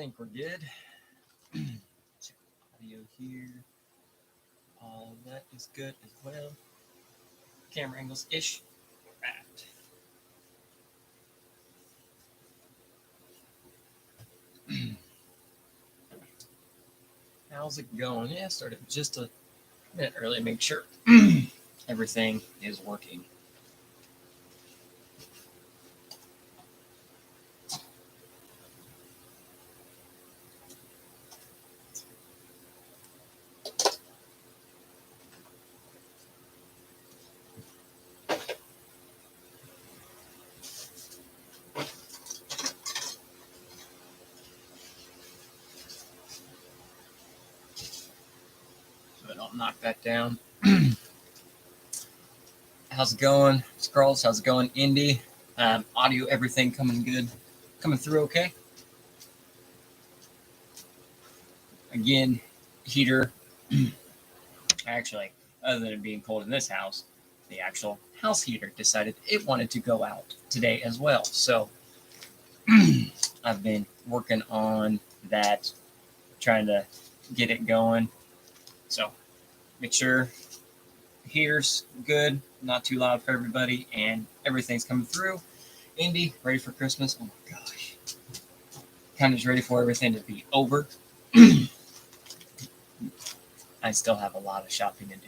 think we're good. Check audio here. All that is good as well. Camera angles ish. Right. How's it going? Yeah, started just a minute early to make sure everything is working. But I'll knock that down. How's it going, Scrolls? How's it going, Indy? Audio, everything coming good? Coming through okay? Again, heater. Actually, other than it being cold in this house, the actual house heater decided it wanted to go out today as well. So I've been working on that, trying to get it going. So make sure the heater's good, not too loud for everybody, and everything's coming through. Indy, ready for Christmas? Oh my gosh. Kind of just ready for everything to be over. I still have a lot of shopping to do.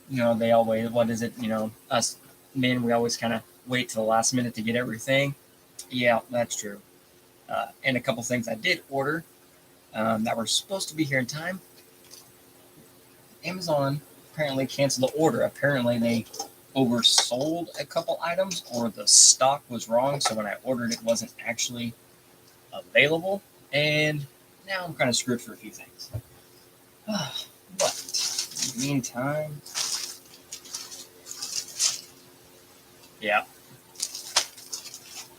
You know, they always, what is it? You know, us men, we always kind of wait to the last minute to get everything. Yeah, that's true. And a couple things I did order that were supposed to be here in time. Amazon apparently canceled the order. Apparently they oversold a couple items, or the stock was wrong. So when I ordered, it wasn't actually available. And now I'm kind of screwed for a few things. But in the meantime, yeah,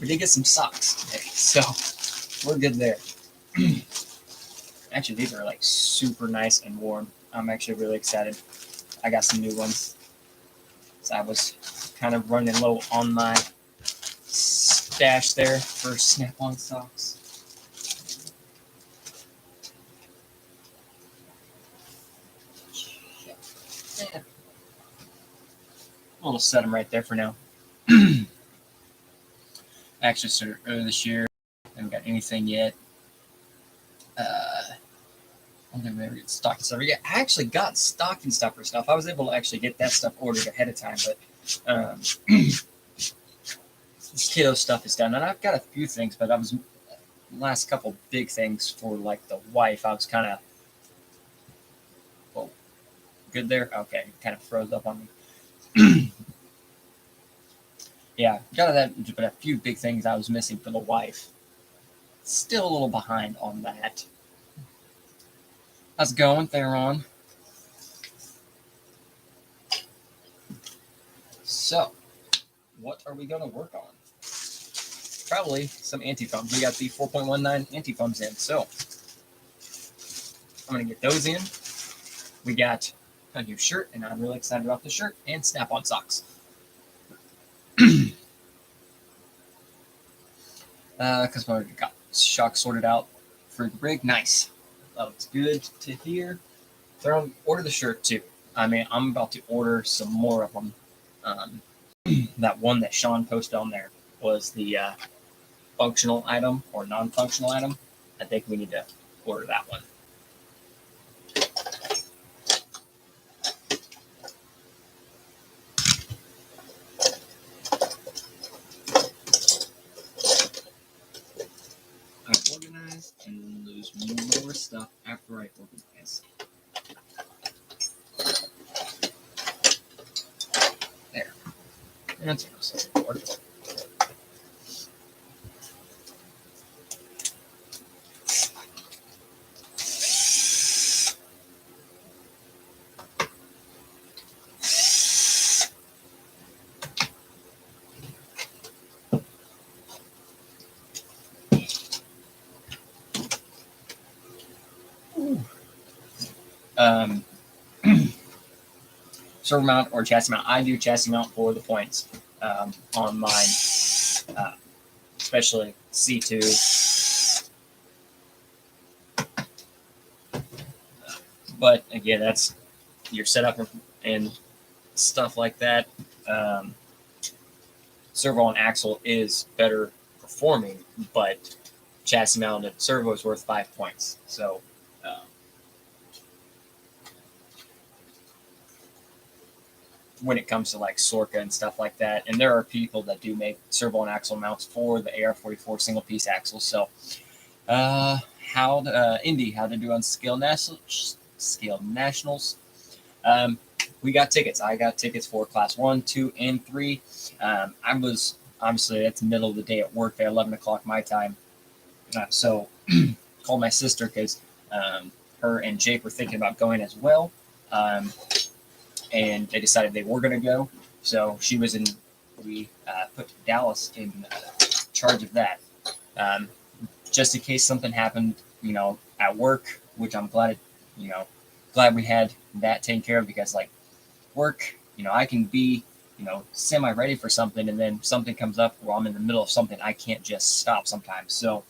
we did get some socks today, so we're good there. Actually, these are like super nice and warm. I'm actually really excited. I got some new ones. So I was kind of running low on my stash there for snap-on socks. Yeah. We'll set them right there for now. I actually started earlier this year. Haven't got anything yet. I don't think we ever get stocking stuffer yet. I actually got stocking stuffer stuff. I was able to actually get that stuff ordered ahead of time, but this kiddo stuff is done. And I've got a few things, but I was last couple big things for like the wife. I was kind of good there. Okay, kind of froze up on me. Yeah, got that, but a few big things I was missing for the wife. Still a little behind on that. How's it going, Theron? So, what are we going to work on? Probably some anti-foams. We got the 4.19 anti-foams in, so I'm going to get those in. We got a new shirt, and I'm really excited about the shirt, and snap-on socks. Because we got shock sorted out for the rig. Nice. That looks good to hear. Order the shirt too. I mean, I'm about to order some more of them. That one that Sean posted on there was the functional item or non-functional item. I think we need to order that one. I organize and lose more stuff after I organize. There. That's what servo mount or chassis mount. I do chassis mount for the points on mine. especially C2. But again, that's your setup and stuff like that. Servo and axle is better performing, but chassis mounted servo is worth 5 points. So when it comes to like Sorka and stuff like that, and there are people that do make servo and axle mounts for the AR-44 single piece axle. So Indy, how to do on Scale Nationals. We got tickets. I got tickets for class 1, 2, and 3. I was obviously it's the middle of the day at work at 11 o'clock my time. So called my sister because her and Jake were thinking about going as well. And they decided they were going to go. So she was in, we put Dallas in charge of that. Just in case something happened, at work, which I'm glad, glad we had that taken care of, because like work, I can be, semi ready for something, and then something comes up while I'm in the middle of something, I can't just stop sometimes. So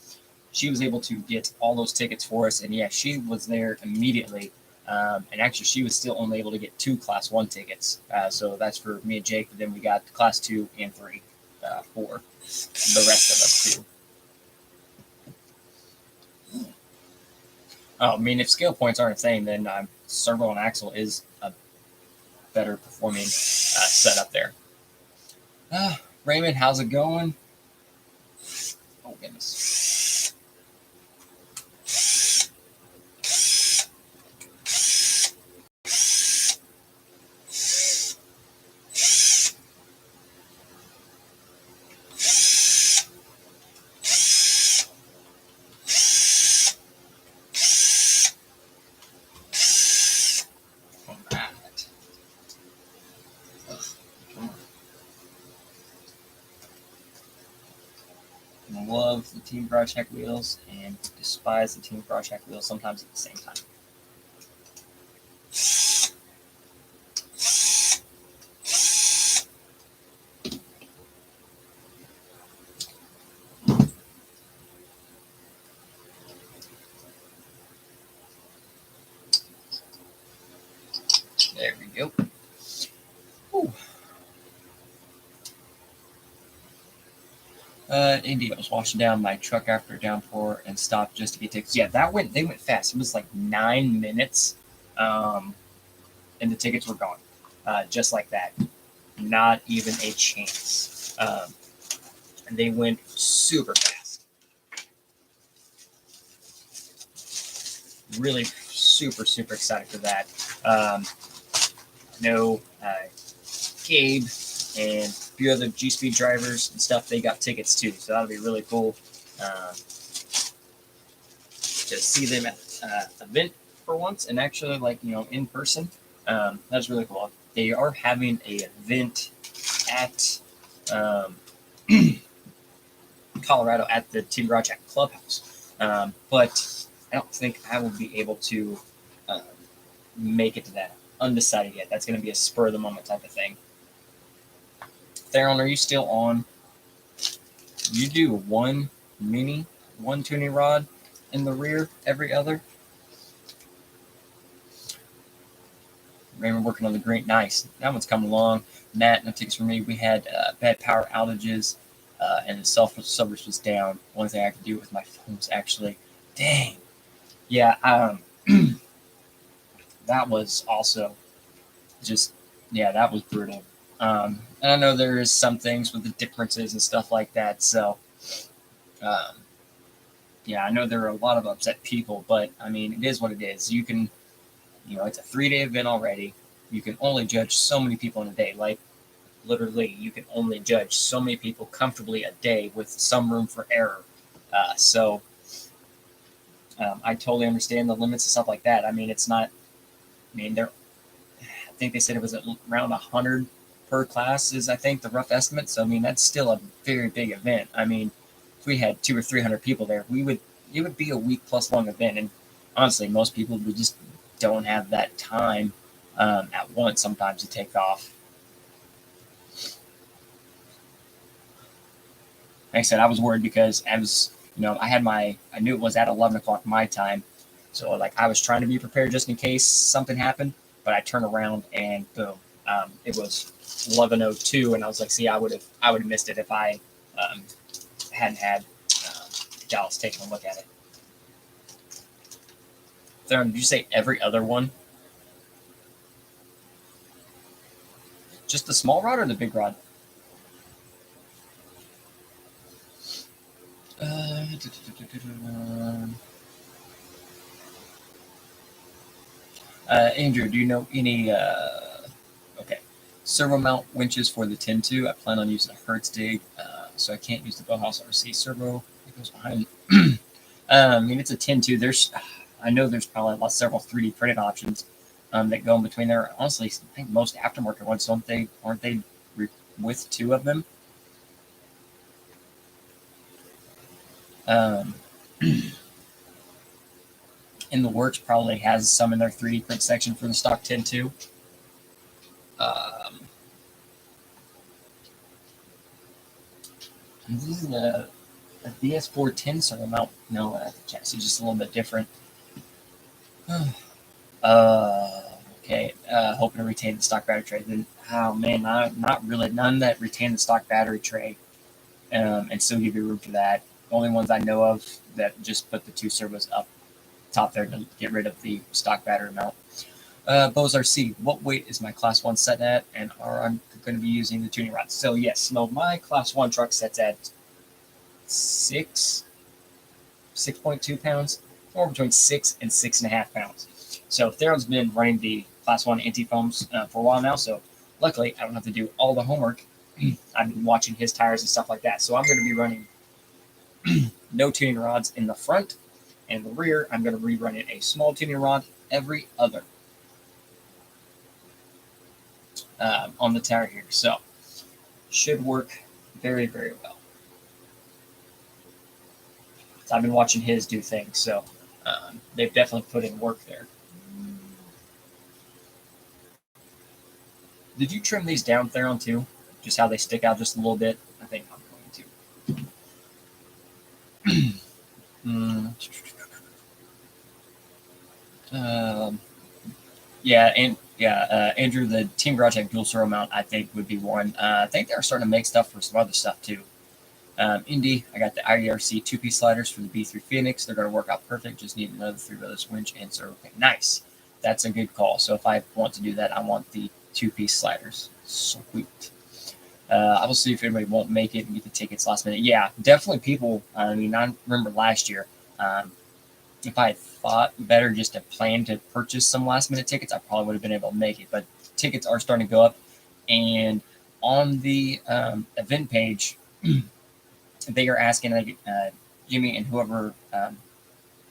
she was able to get all those tickets for us, and yeah, she was there immediately. And actually, she was still only able to get 2 class 1 tickets. So that's for me and Jake, but then we got class 2 and 3 for the rest of us too. Oh, I mean, if scale points aren't a thing, then servo and axle is a better performing setup there. Raymond, how's it going? Oh, goodness. Love the Team Garage Hack wheels and despise the Team Garage Hack wheels sometimes at the same time. There we go. Ooh. Indy, I was washing down my truck after a downpour and stopped just to get tickets. Yeah, they went fast. It was like 9 minutes, and the tickets were gone, just like that. Not even a chance. And they went super fast. Really super, super excited for that. Gabe and a few other G-Speed drivers and stuff, they got tickets too. So that'll be really cool to see them at an event for once, and actually in person. That's really cool. They are having an event at Colorado at the Team Garage Hack Clubhouse. But I don't think I will be able to make it to that. Undecided yet. That's going to be a spur of the moment type of thing. Theron, are you still on? You do one tuning rod in the rear every other. Raymond working on the green. Nice. That one's coming along. Matt, no tickets for me. We had bad power outages and the self-service was down. One thing I could do with my phone was actually, dang. Yeah, that was also just, that was brutal. And I know there is some things with the differences and stuff like that. So, I know there are a lot of upset people, but I mean, it is what it is. You can, it's a 3-day event already. You can only judge so many people in a day. Like, literally, you can only judge so many people comfortably a day with some room for error. So, I totally understand the limits and stuff like that. I mean, it's not, I think they said it was around 100 per class is, I think, the rough estimate. So, I mean, that's still a very big event. I mean, if we had 200 or 300 people there, it would be a week plus long event. And honestly, most people would just don't have that time at once sometimes to take off. like I said, I was worried because I knew it was at 11 o'clock my time. So like I was trying to be prepared just in case something happened, but I turned around and boom, it was 11:02, and I was like, see, I would have missed it if I um, hadn't had Dallas taking a look at it. Theron, did you say every other one? Just the small rod or the big rod? Andrew, do you know any okay servo mount winches for the 10-2? I plan on using a Hertz dig, so I can't use the Bauhaus RC servo. It goes behind. I mean, it's a 10-2. I know there's probably several 3D printed options that go in between there. Honestly, I think most aftermarket ones aren't they with two of them? Um, in the works probably has some in their 3D print section for the stock 10-2. This is a DS410 servo mount. No, the chassis is just a little bit different. Okay. Hoping to retain the stock battery tray. Then, oh man, not really. None that retain the stock battery tray, and still give you room for that. The only ones I know of that just put the two servos up top there to get rid of the stock battery mount. Bose RC, what weight is my Class 1 set at, and are I'm going to be using the tuning rods? So yes, no, my Class 1 truck sets at 6.2 pounds, or between 6 and 6.5 pounds. So Theron's been running the Class 1 anti-foams for a while now, so luckily I don't have to do all the homework. I've been watching his tires and stuff like that, so I'm going to be running no tuning rods in the front, and the rear I'm going to be running a small tuning rod every other on the tire here. So should work very, very well. So I've been watching his do things, so they've definitely put in work there. Did you trim these down, Theron, too? Just how they stick out just a little bit? I think I'm going to. Andrew, the Team Garage Tech dual servo mount, I think would be one. I think they're starting to make stuff for some other stuff too. Indy, I got the IRC 2-piece sliders for the B3 Phoenix. They're going to work out perfect. Just need another 3-brothers winch and servo. Okay, nice. That's a good call. So if I want to do that, I want the 2-piece sliders. Sweet. I will see if anybody won't make it and get the tickets last minute. Yeah, definitely people. I mean, I remember last year. If I had thought better just to plan to purchase some last minute tickets, I probably would have been able to make it. But tickets are starting to go up. And on the event page, they are asking Jimmy and whoever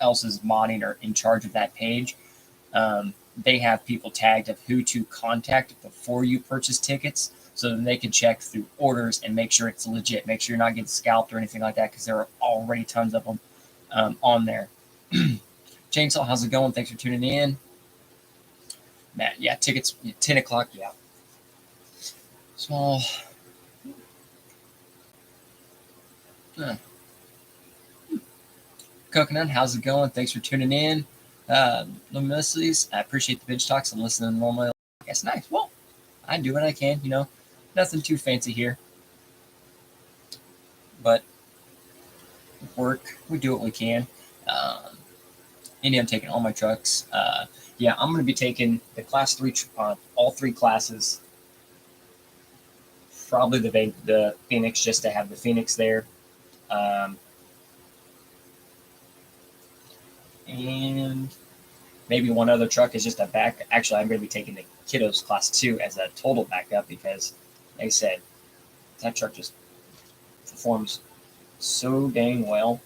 else is modding or in charge of that page. They have people tagged of who to contact before you purchase tickets, so that they can check through orders and make sure it's legit. Make sure you're not getting scalped or anything like that, because there are already tons of them on there. Chainsaw, how's it going? Thanks for tuning in. Matt, yeah, tickets 10 o'clock, yeah. Small. Coconut, how's it going? Thanks for tuning in. Luminosities, I appreciate the binge talks and listening normally. That's nice. Well, I do what I can, nothing too fancy here. But work, we do what we can. I'm taking all my trucks. I'm going to be taking the Class 3, all 3 classes. Probably the Phoenix, just to have the Phoenix there. And maybe one other truck is just a back. Actually, I'm going to be taking the Kiddos Class 2 as a total backup because, like I said, that truck just performs so dang well.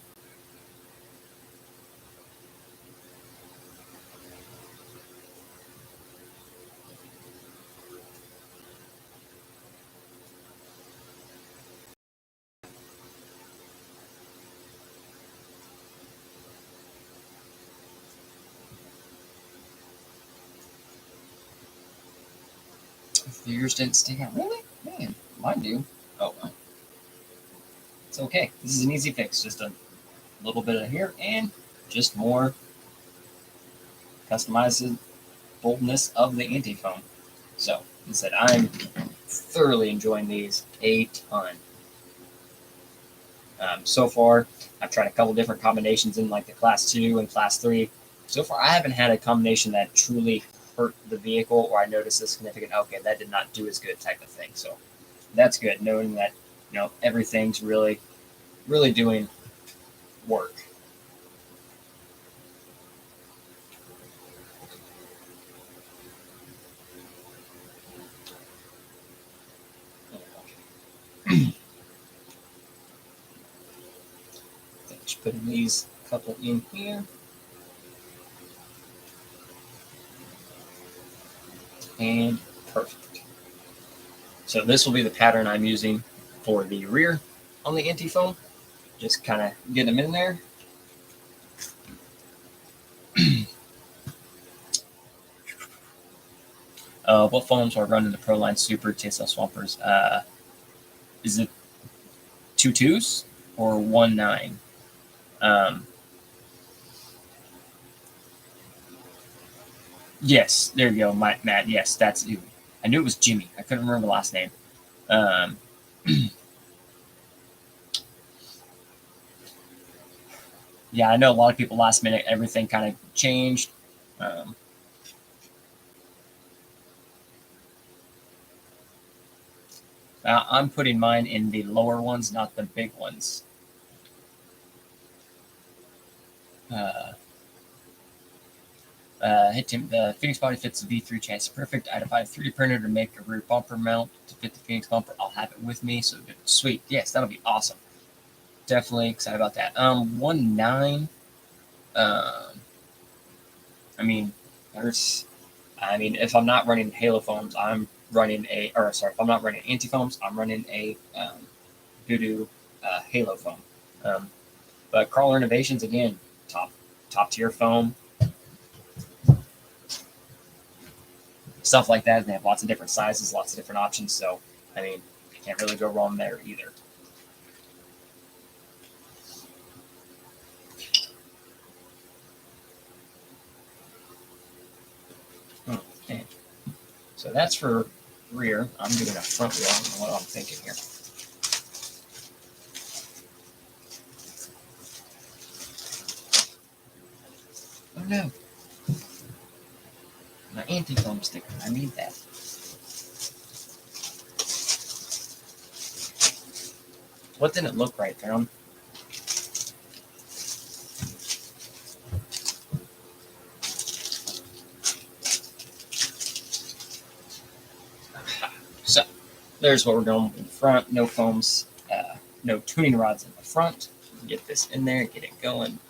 Yours didn't stick out. Really? Man, mine do. Oh, well. It's okay. This is an easy fix. Just a little bit of here and just more customizableness of the anti-foam. So, instead, I'm thoroughly enjoying these a ton. So far, I've tried a couple different combinations in like the class 2 and class 3. So far, I haven't had a combination that truly hurt the vehicle or I noticed a significant, okay, that did not do as good type of thing. So that's good, knowing that, everything's really, really doing work. Just putting these couple in here. And perfect. So this will be the pattern I'm using for the rear on the anti-foam. Just kind of get them in there. What foams are running the Proline Super TSL Swampers? Is it 2.2s or 1.9? Yes, there you go, Matt. Yes, that's you. I knew it was Jimmy. I couldn't remember the last name. Um, yeah, I know a lot of people last minute, everything kind of changed. I'm putting mine in the lower ones, not the big ones. Hit him. The Phoenix body fits the V3 chassis perfect. I'd buy a 3D printer to make a rear bumper mount to fit the Phoenix bumper. I'll have it with me. So sweet. Yes, that'll be awesome. Definitely excited about that. 1.9. I mean, if I'm not running Halo foams, I'm running if I'm not running anti foams, I'm running a doo Halo foam. But Crawler Innovations, again, top tier foam, stuff like that. And they have lots of different sizes, lots of different options. So, you can't really go wrong there either. Okay. So that's for rear. I'm doing a front wheel. I don't know what I'm thinking here. Oh no. My anti-foam sticker. I need that. What didn't look right, Tom? So there's what we're doing in the front. No foams, no tuning rods in the front. Get this in there, get it going.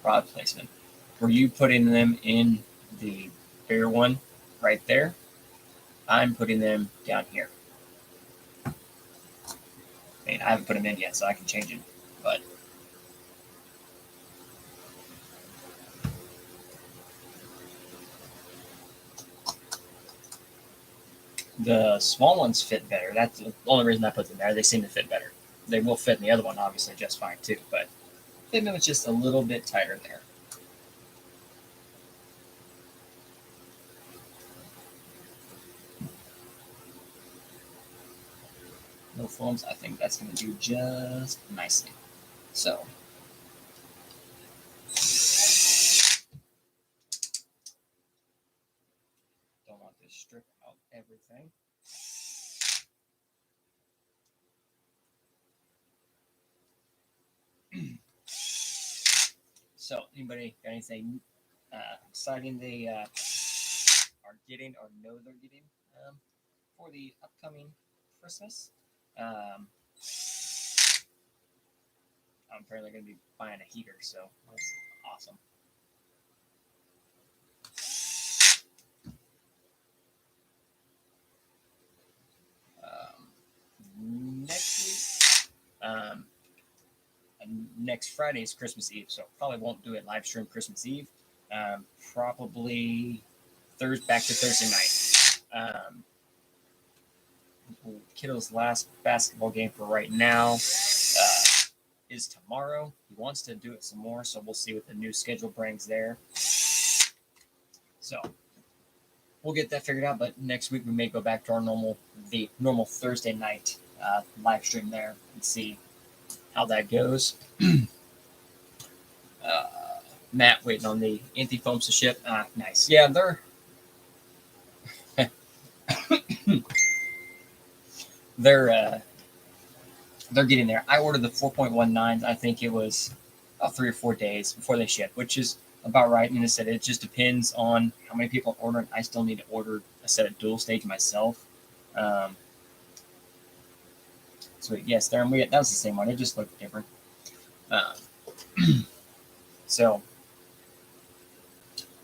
Rod placement. Were you putting them in the bigger one right there? I'm putting them down here. I haven't put them in yet, so I can change it. But the small ones fit better. That's the only reason I put them there. They seem to fit better. They will fit in the other one, obviously, just fine too. But fitment was just a little bit tighter there. No foams. I think that's going to do just nicely. So. Don't want to strip out everything. So, anybody got anything exciting they are getting or know they're getting for the upcoming Christmas. I'm apparently going to be buying a heater, so that's awesome. Next week, next Friday is Christmas Eve, so probably won't do it live stream Christmas Eve. Probably back to Thursday night. Kiddo's last basketball game for right now is tomorrow. He wants to do it some more, so we'll see what the new schedule brings there. So we'll get that figured out. But next week we may go back to our normal Thursday night live stream there and see how that goes. Matt waiting on the anti-foams to ship. Nice. Yeah, they're they're getting there. I ordered the 4.19s. I think it was about 3 or 4 days before they ship, which is about right. And I said it just depends on how many people are ordering. I still need to order a set of dual stage myself. So yes, that was the same one. It just looked different. So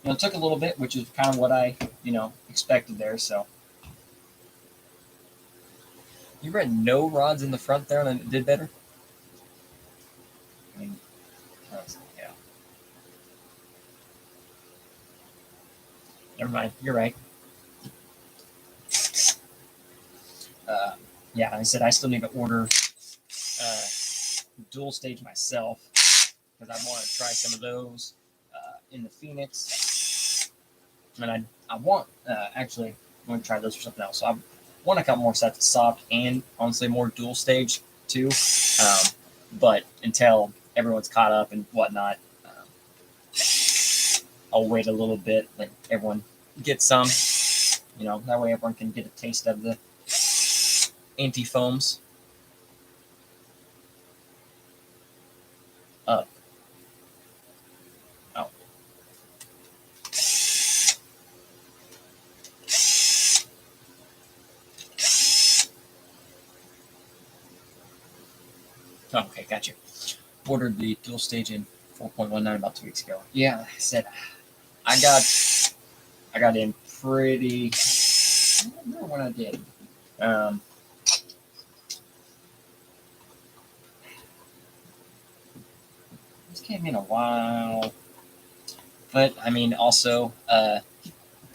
it took a little bit, which is kind of what I expected there. So you read no rods in the front there, and it did better. I mean, yeah. Never mind. You're right. Yeah, I said I still need to order dual stage myself because I want to try some of those in the Phoenix, and I want actually I'm going to try those for something else. So I want a couple more sets of soft and honestly more dual stage too, but until everyone's caught up and whatnot, I'll wait a little bit, let everyone get some, that way everyone can get a taste of the anti-foams. Oh. Oh, okay, gotcha. Ordered the dual stage in 4.19 about 2 weeks ago. Yeah, I said I got in pretty. I don't remember when I did. This came in a while, but I mean, also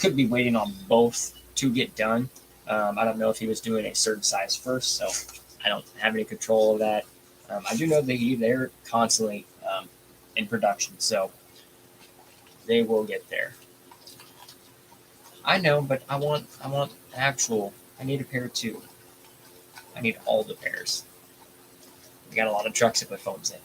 could be waiting on both to get done. I don't know if he was doing a certain size first, so I don't have any control of that. I do know they're constantly in production, so they will get there. I know, but I want actual. I need a pair too. I need all the pairs. We got a lot of trucks to put foams in.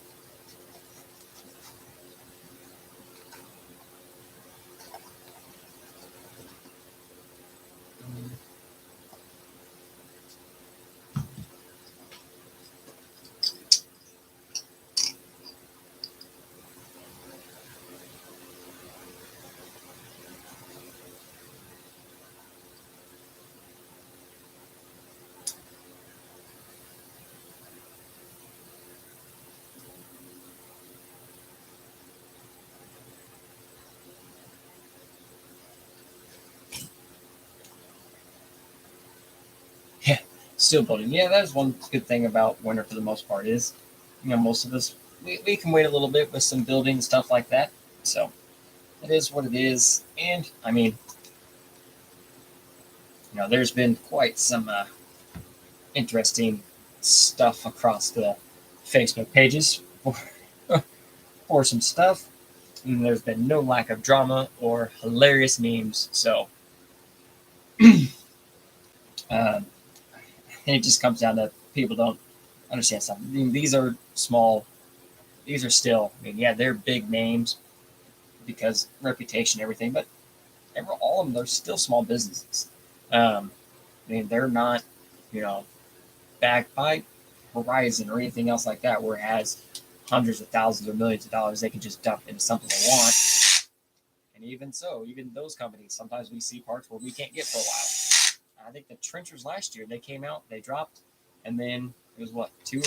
Still building. Yeah, that is one good thing about winter for the most part is, most of us, we can wait a little bit with some building and stuff like that. So it is what it is. And I mean, there's been quite some interesting stuff across the Facebook pages for some stuff. And there's been no lack of drama or hilarious memes. So it just comes down to people don't understand something. I mean, these are small. These are still, yeah, they're big names because reputation, everything, but all of them, they're still small businesses. They're not, backed by Horizon or anything else like that, where it has hundreds of thousands or millions of dollars they can just dump into something they want. And even so, even those companies, sometimes we see parts where we can't get for a while. I think the trenchers last year, they came out, they dropped, and then it was what, 3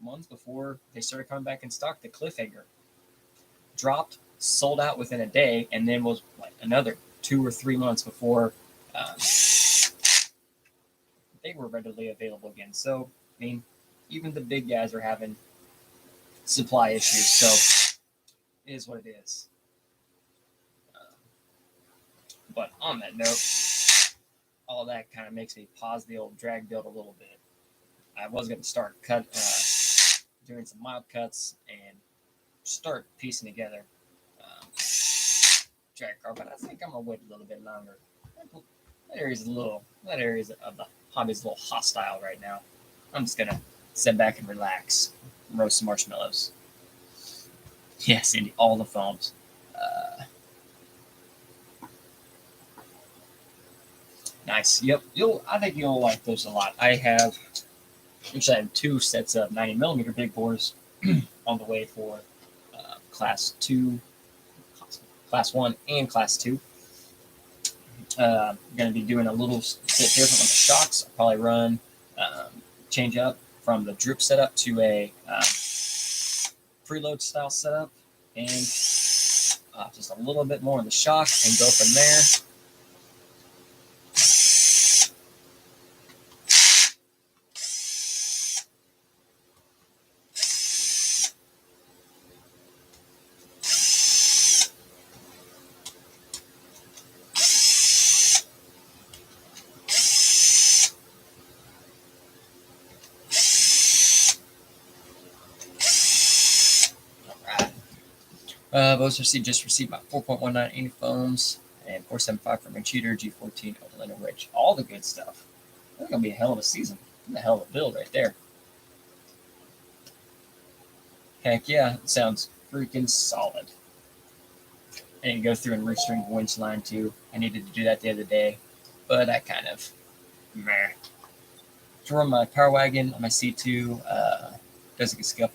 months before they started coming back in stock. The Cliffhanger dropped, sold out within a day, and then was like another 2 or 3 months before they were readily available again. So, I mean, even the big guys are having supply issues. So, it is what it is. But on that note, all that kind of makes me pause the old drag build a little bit. I was going to start doing some mild cuts and start piecing together drag car, but I think I'm gonna wait a little bit longer. That area of the hobby is a little hostile right now. I'm just gonna sit back and relax, roast some marshmallows. Yes, Indy, all the foams. Nice. Yep. I think you'll like those a lot. I have 2 sets of 90mm big bores on the way for class 2, class 1, and class 2. I'm going to be doing a little bit different on the shocks. I'll probably run, change up from the drip setup to a preload style setup, and just a little bit more on the shock and go from there. Both just received my 4.19 80 foams and 475 from a cheater, G14 Overlander Winch. All the good stuff. That's going to be a hell of a season. A hell of a build right there. Heck yeah, it sounds freaking solid. And go through and restring the winch line too. I needed to do that the other day, but I kind of meh. To run my power wagon on my C2, doesn't get scale.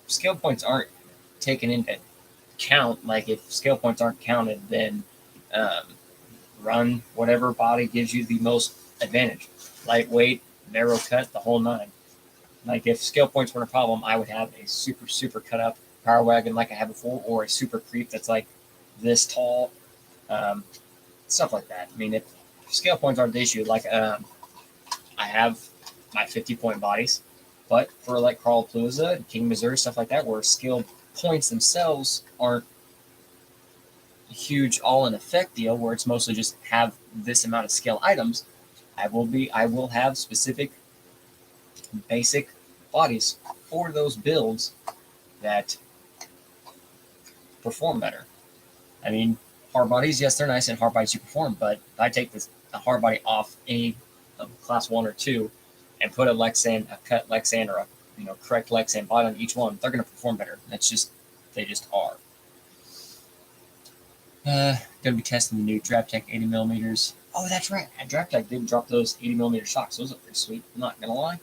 Scale points aren't taken into count. Like if scale points aren't counted, then run whatever body gives you the most advantage. Lightweight, narrow cut, the whole 9. Like if scale points weren't a problem, I would have a super cut up power wagon like I had before, or a super creep that's like this tall, stuff like that. I mean, if scale points aren't the issue, like I have my 50-point bodies, but for like Carl Palooza, King Missouri, stuff like that, where scale points themselves aren't a huge all-in-effect deal, where it's mostly just have this amount of scale items, I will have specific basic bodies for those builds that perform better. I mean, hard bodies, yes, they're nice, and hard bodies you perform, but if I take a hard body off any class 1 or 2 and put a cut Lexan, or a correct Lexan body on each one, they're going to perform better. They just are. Going to be testing the new DraftTech 80mm. Oh, that's right. DraftTech did drop those 80mm shocks. Those are pretty sweet. I'm not going to lie.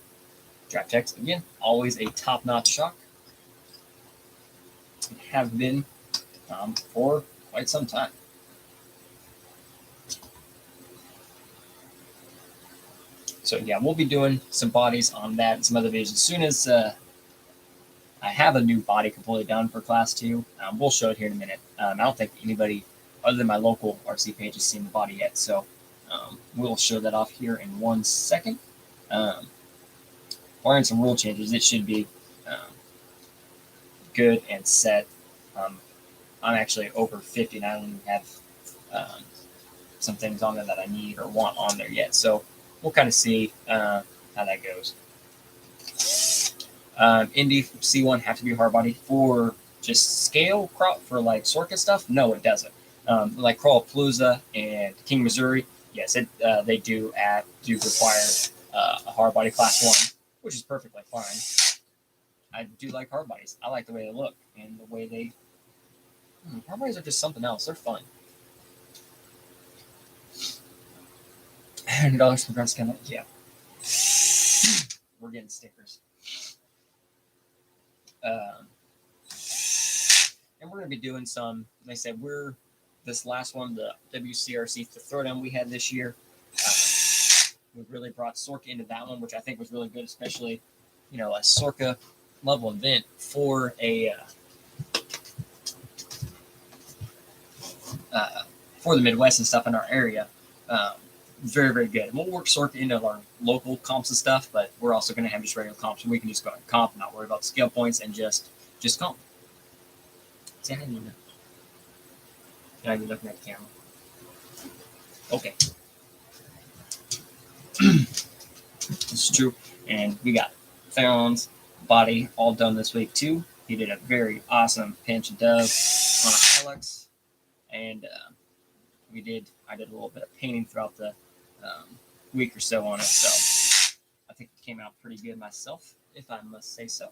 DraftTech's, again, always a top-notch shock. Have been for quite some time. So yeah, we'll be doing some bodies on that and some other videos as soon as I have a new body completely done for class 2. We'll show it here in a minute. I don't think anybody other than my local RC page has seen the body yet, so we'll show that off here in 1 second. Barring some rule changes, it should be good and set. I'm actually over 50 and I don't even have some things on there that I need or want on there yet. So we'll kind of see how that goes. Indy C1 have to be hard body for just scale crop for like circuit stuff? No, it doesn't. Like Crawl Palooza and King Missouri, yes, they do require a hard body class 1, which is perfectly fine. I do like hard bodies. I like the way they look and the way they. Hard bodies are just something else. They're fun. $100 from Grass County. Yeah. We're getting stickers. and we're going to be doing some. Like I said, this last one, the WCRC, the throwdown we had this year. We really brought Sorka into that one, which I think was really good, especially, a Sorka level event for for the Midwest and stuff in our area. Very, very good. And we'll work Sorka into our local comps and stuff, but we're also going to have just regular comps, and we can just go and comp, not worry about skill points, and just comp. See, I need to. I need looking at the camera. Okay. This is true. And we got Theron's body all done this week too. He did a very awesome pinch dove on a Hilux, and I did a little bit of painting throughout the week or so on it. So I think it came out pretty good myself, if I must say so.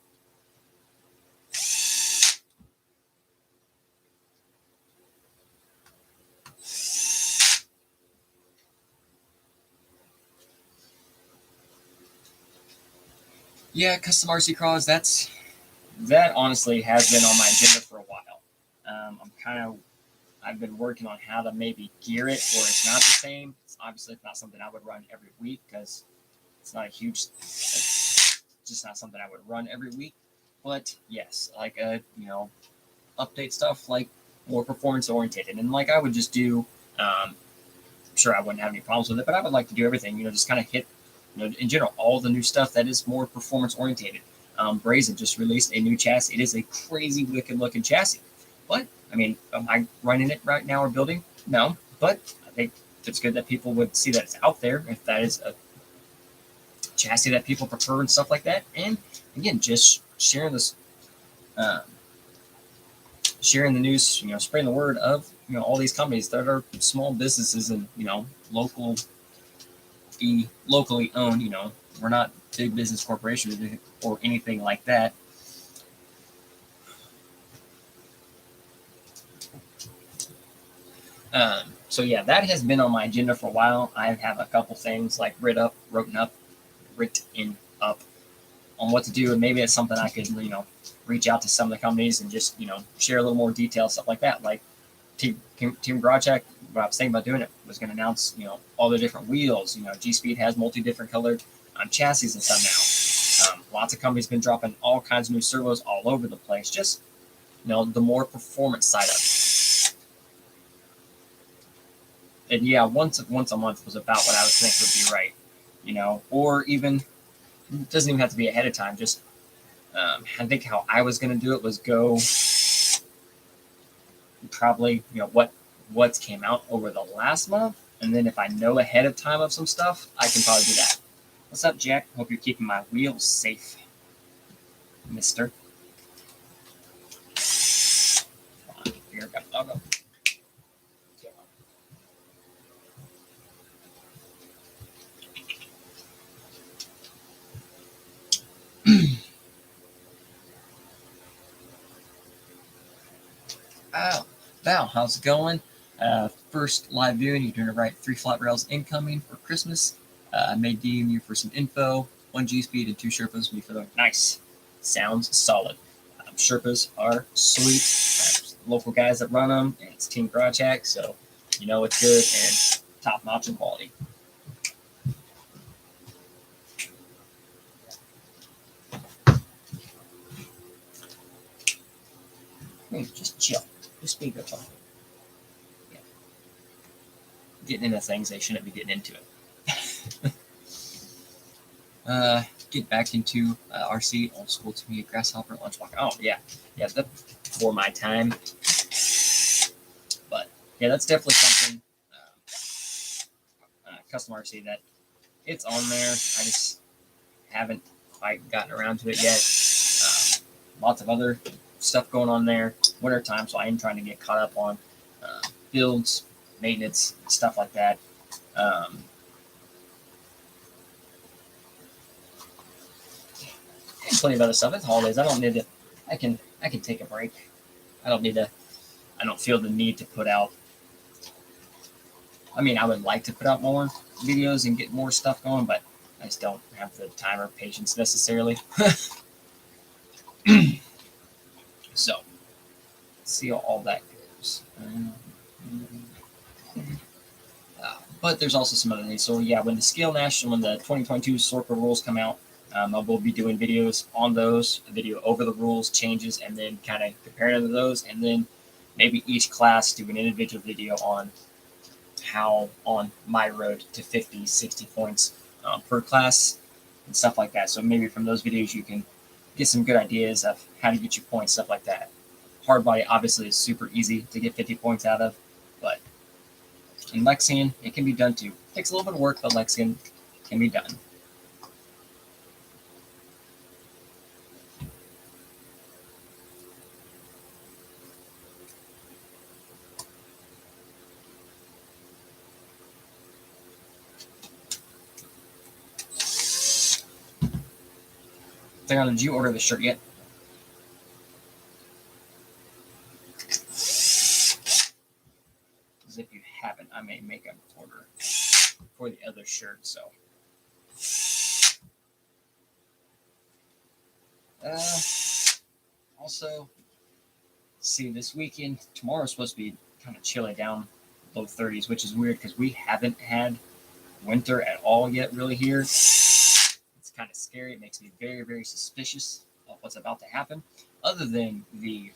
Yeah, custom RC crawlers, that honestly has been on my agenda for a while. I've been working on how to maybe gear it where it's not the same. It's obviously not something I would run every week because it's just not something I would run every week. But yes, update stuff like more performance oriented, and like I would just do. Sure, I wouldn't have any problems with it, but I would like to do everything. Just kind of hit. In general, all the new stuff that is more performance orientated. Brazen just released a new chassis. It is a crazy wicked looking chassis. But, am I running it right now or building? No. But I think it's good that people would see that it's out there, if that is a chassis that people prefer and stuff like that. And, again, just sharing this, sharing the news, spreading the word of, all these companies that are small businesses and, locally owned. We're not big business corporations or anything like that. So yeah, that has been on my agenda for a while. I have a couple things like written up on what to do, and maybe it's something I could reach out to some of the companies and just share a little more detail, stuff like that. Like Team Garage Check, what I was thinking about doing it was going to announce all the different wheels. G Speed has different colored chassis and stuff now. Lots of companies been dropping all kinds of new servos all over the place. Just the more performance side of it. And yeah, once a month was about what I was thinking would be right. Or even it doesn't even have to be ahead of time. Just I think how I was going to do it was go probably what's came out over the last month, and then if I know ahead of time of some stuff, I can probably do that. What's up, Jack? Hope you're keeping my wheels safe, mister. Come on, here, got the doggo. Val, how's it going? First live viewing, you're doing it right. 3 flat rails incoming for Christmas. I may DM you for some info. 1 G Speed and 2 Sherpas. Me for the nice. Sounds solid. Sherpas are sweet. Local guys that run them, and it's Team Garage Hack, so it's good and top notch in quality. Hey, just chill. Just be good fun. Yeah. Getting into things they shouldn't be getting into it. Get back into RC, old school to me, grasshopper, lunchwalker. Oh, yeah. Yeah, that's before my time. But, yeah, that's definitely something, custom RC, that it's on there. I just haven't quite gotten around to it yet. Lots of other stuff going on there. Winter time, so I am trying to get caught up on builds, maintenance, stuff like that. And plenty of other stuff. It's holidays. I don't need to. I can take a break. I don't feel the need to put out. I would like to put out more videos and get more stuff going, but I just don't have the time or patience necessarily. So, let's see how all that goes. But there's also some other things. So yeah, when the 2022 Servo rules come out, I will be doing videos on those, a video over the rules, changes, and then kind of comparing to those, and then maybe each class do an individual video on how on my road to 50, 60 points per class and stuff like that. So maybe from those videos you can get some good ideas of how to get your points, stuff like that. Hard body obviously is super easy to get 50 points out of, but in Lexian, it can be done too. It takes a little bit of work, but Lexian can be done. Did you order the shirt yet? Because if you haven't, I may make an order for the other shirt. So, also, see this weekend, tomorrow's supposed to be kind of chilly, down low 30s, which is weird because we haven't had winter at all yet, really here. It's kind of scary. It makes me very, very suspicious of what's about to happen. Other than the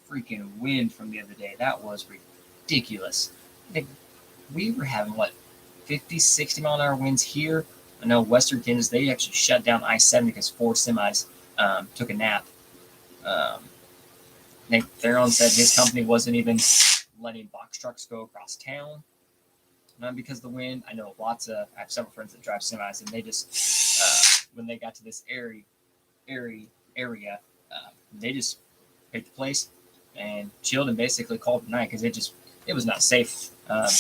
freaking wind from the other day, that was ridiculous. I think we were having 50, 60 mile an hour winds here. I know Western Kansas, they actually shut down I-70 because 4 semis took a nap. I think Theron said his company wasn't even letting box trucks go across town. Not because of the wind. I know I have several friends that drive semis, and they just, when they got to this area, they just picked the place and chilled and basically called it night because it was not safe. I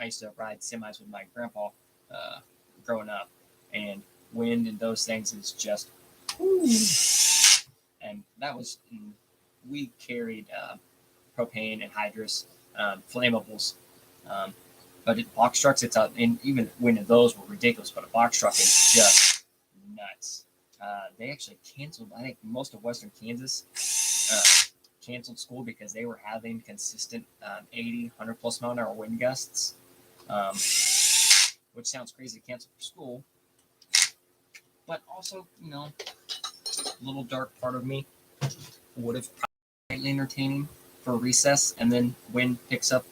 used to ride semis with my grandpa growing up, and wind and those things is just, and that was, we carried propane and hydrous flammables. But box trucks, and even wind of those were ridiculous, but a box truck is just nuts. They actually canceled, I think most of Western Kansas canceled school because they were having consistent 80, 100 plus mile an hour wind gusts, which sounds crazy to cancel for school. But also, a little dark part of me would have probably entertaining for recess, and then wind picks up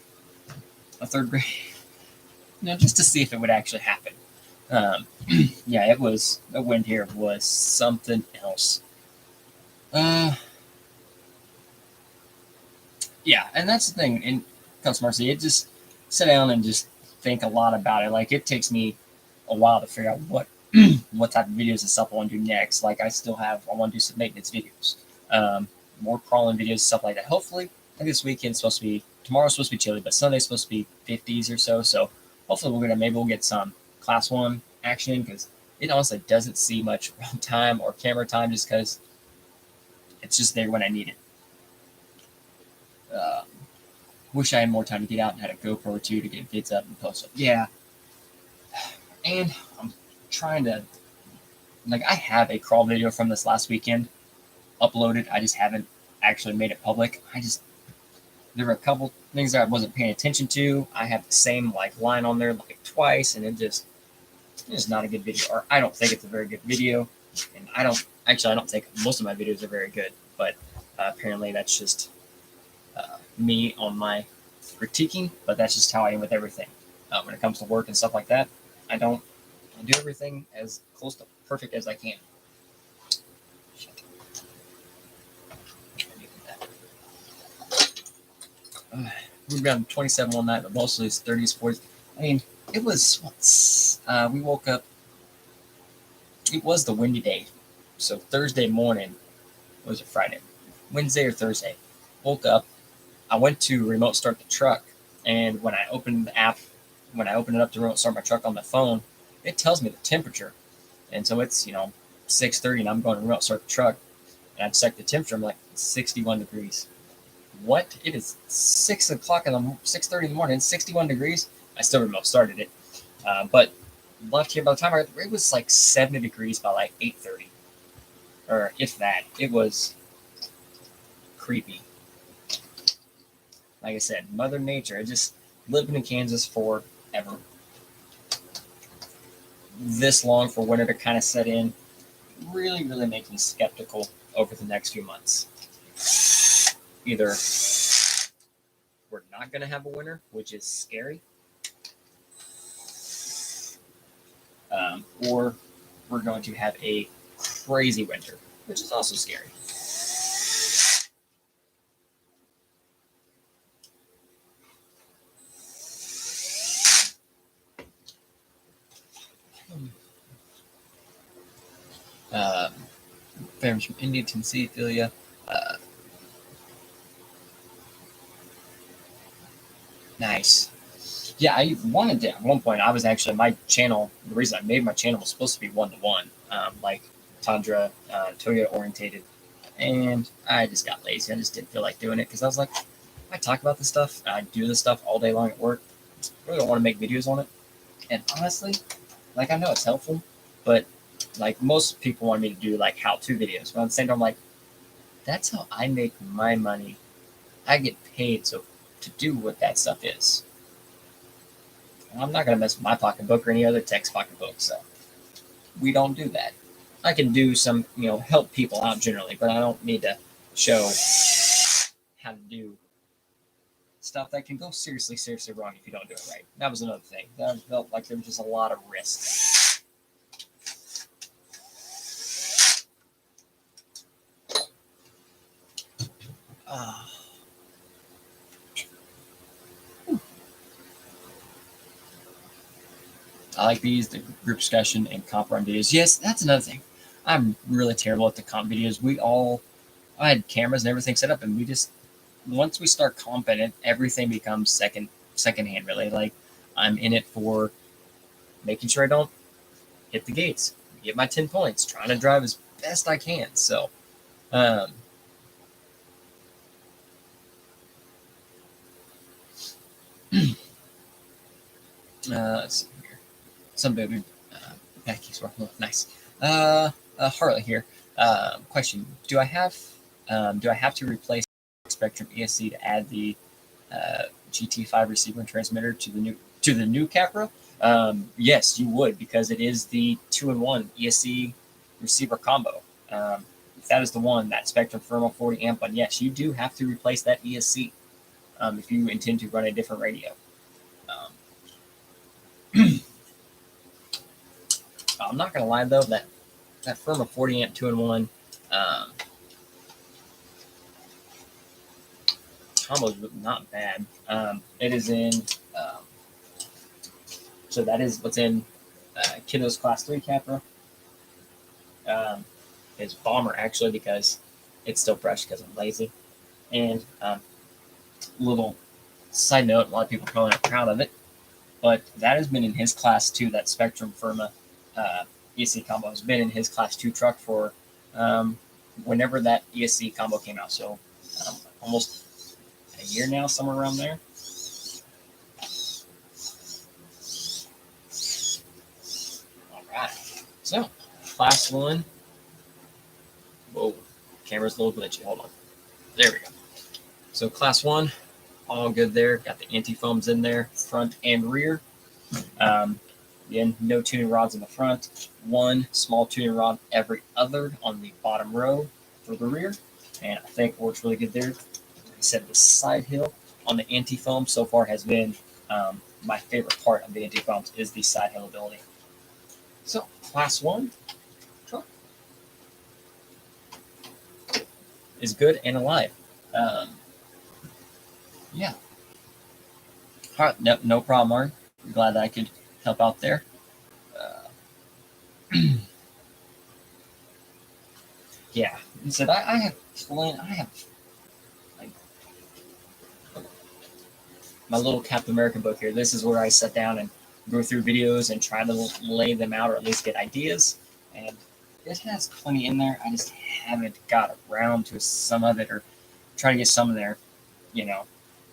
a third grade, just to see if it would actually happen. Yeah, the wind here was something else. Yeah, and that's the thing in customer service. It just sit down and just think a lot about it. Like, it takes me a while to figure out what type of videos and stuff I want to do next. Like, I want to do some maintenance videos, more crawling videos, stuff like that. Hopefully, I think this weekend's tomorrow's supposed to be chilly, but Sunday's supposed to be 50s or so. So hopefully we'll get some class 1 action, because it honestly doesn't see much run time or camera time just because it's just there when I need it. Wish I had more time to get out and had a GoPro or 2 to get vids up and post up. Yeah. And I'm trying to, I have a crawl video from this last weekend uploaded. I just haven't actually made it public. There were a couple things that I wasn't paying attention to. I have the same line on there twice, and it's not a good video, or I don't think it's a very good video. And I don't think most of my videos are very good, but apparently that's just me on my critiquing, but that's just how I am with everything. When it comes to work and stuff like that, I do everything as close to perfect as I can. We were around 27 one night, but mostly it's 30s, 40s. I mean, it was, we woke up, it was the windy day. So Thursday morning, was it Friday? Wednesday or Thursday. Woke up, I went to remote start the truck, and when I opened the app, when I open it up to remote start my truck on the phone, it tells me the temperature. And so it's, 6:30, and I'm going to remote start the truck, and I check the temperature, I'm 61 degrees. What? It is 6:30 in the morning, 61 degrees. I still remote started it. But left here by the time it was 70 degrees by 8:30. Or if that. It was creepy. like I said, Mother Nature. I just living in Kansas forever. This long for winter to kind of set in really, really makes me skeptical over the next few months. Either we're not going to have a winter, which is scary, or we're going to have a crazy winter, which is also scary. Fans from India, Tennessee, Philia. Nice. Yeah, I wanted to. At one point, I was actually my channel. The reason I made my channel was supposed to be 1-to-1, like Tundra, Toyota orientated, and I just got lazy. I just didn't feel like doing it because I was like, I talk about this stuff. I do this stuff all day long at work. I really don't want to make videos on it. And honestly, like I know it's helpful, but like most people want me to do like how-to videos. But at the same time, I'm like, that's how I make my money. I get paid so to do what that stuff is. And I'm not going to mess with my pocketbook or any other tech's pocketbook, so we don't do that. I can do some, help people out generally, but I don't need to show how to do stuff that can go seriously, seriously wrong if you don't do it right. That was another thing. That felt like there was just a lot of risk. I like these, the group discussion and comp run videos. Yes, that's another thing. I'm really terrible at the comp videos. I had cameras and everything set up, and we just, once we start comping it, everything becomes secondhand, really. Like, I'm in it for making sure I don't hit the gates, get my 10 points, trying to drive as best I can. So, let's see here. Some baby Becky's working. Nice. Harley here. Question: Do I have to replace Spectrum ESC to add the GT5 receiver and transmitter to the new Capra? Yes, you would, because it is the 2-in-1 ESC receiver combo. If that is the one, that Spectrum Thermal 40 amp one, yes, you do have to replace that ESC if you intend to run a different radio. I'm not going to lie, though, that Firma 40 amp 2-in-1 combo is not bad. It is in, so that is what's in Kiddo's Class 3 Capra. It's Bomber, actually, because it's still fresh because I'm lazy. And little side note, a lot of people probably aren't proud of it, but that has been in his Class 2, that Spectrum Firma ESC combo has been in his Class 2 truck for whenever that ESC combo came out. So almost a year now, somewhere around there. All right. So, Class 1. Whoa, camera's a little glitchy. Hold on. There we go. So, Class 1, all good there. Got the anti-foams in there, front and rear. Again, no tuning rods in the front. One small tuning rod every other on the bottom row for the rear. And I think it works really good there. Like I said, the side hill on the anti-foam so far has been my favorite part of the anti-foams is the side hill ability. So, Class 1 truck is good and alive. Yeah. All right, no problem, Mark. I'm glad that I could help out there. Yeah, he said I have like my little Captain America book here. This is where I sit down and go through videos and try to lay them out, or at least get ideas. And it has plenty in there. I just haven't got around to some of it, or try to get some in there.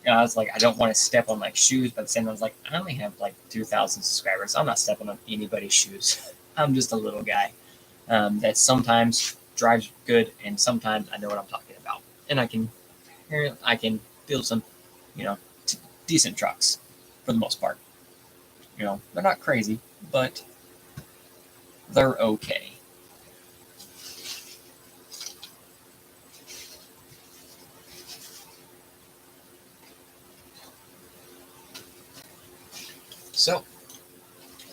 I was like, I don't want to step on like shoes, but at the same time, I was like, I only have like 2,000 subscribers. I'm not stepping on anybody's shoes. I'm just a little guy that sometimes drives good, and sometimes I know what I'm talking about, and I can build some decent trucks for the most part. They're not crazy, but they're okay. So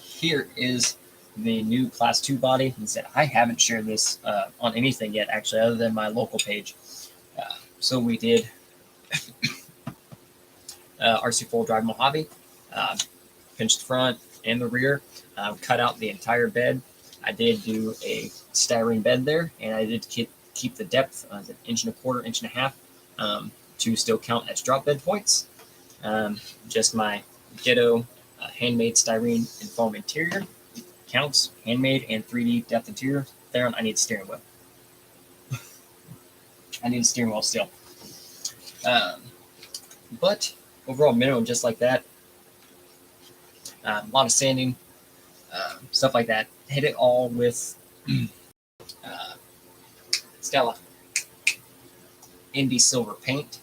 here is the new Class 2 body. And said I haven't shared this on anything yet, actually, other than my local page. So we did RC4 Drive Mojave, pinched the front and the rear, cut out the entire bed. I did do a styrene bed there, and I did keep the depth an 1.25 inches, 1.5 to still count as drop bed points. Just my Ditto handmade styrene and foam interior counts, handmade and 3D depth interior. There, I need a steering wheel. I need a steering wheel still. But overall minimum, just like that. A lot of sanding, stuff like that. Hit it all with Stella Indy silver paint.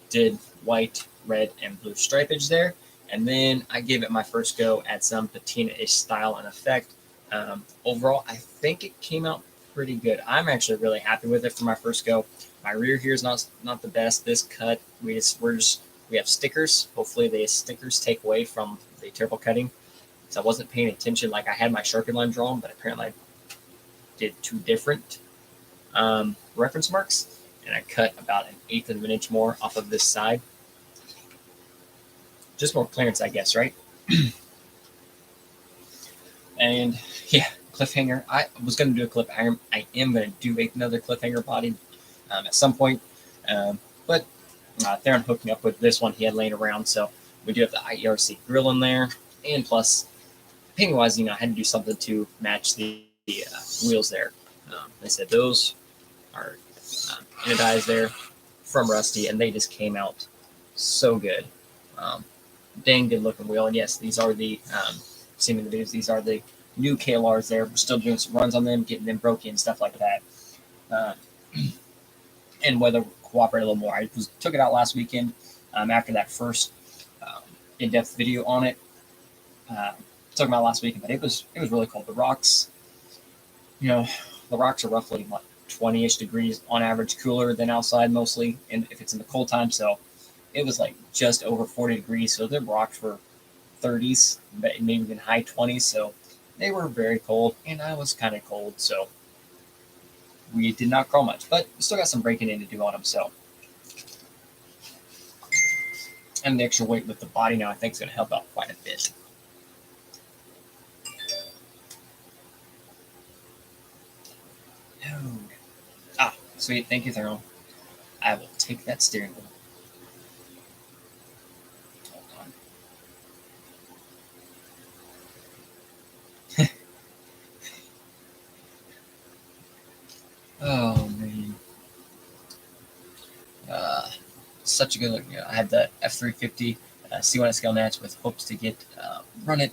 Did white, red, and blue stripage there. And then I gave it my first go at some patina-ish style and effect. Overall, I think it came out pretty good. I'm actually really happy with it for my first go. My rear here is not the best. This cut, we have stickers. Hopefully the stickers take away from the turbo cutting. So I wasn't paying attention. Like I had my Sharpie line drawn, but apparently I did 2 different reference marks, and I cut about 1/8 of an inch more off of this side. Just more clearance, I guess, right? And yeah, cliffhanger. I was going to do a cliffhanger. I am going to do another cliffhanger body at some point. But Theron hooked me up with this one he had laying around. So we do have the IERC grill in there. And plus, painting wise, I had to do something to match the wheels there. They said those are anodized there from Rusty, and they just came out so good. Dang good looking wheel. And yes, these are the seeing in the videos, these are the new KLRs there. We're still doing some runs on them, getting them broken and stuff like that. And weather cooperated a little more. I took it out last weekend after that first in-depth video on it. Took them out last weekend, but it was really cold. The rocks, the rocks are roughly 20-ish degrees on average cooler than outside mostly, and if it's in the cold time. So it was like just over 40 degrees. So the rocks were 30s, maybe even high 20s. So they were very cold, and I was kind of cold. So we did not crawl much, but we still got some breaking in to do on them. So, and the extra weight with the body now, I think, is going to help out quite a bit. Sweet. Thank you, Theron. I will take that steering wheel. Hold on. Oh, man. Such a good look. I had the F350 C1 scale natch with hopes to get run it.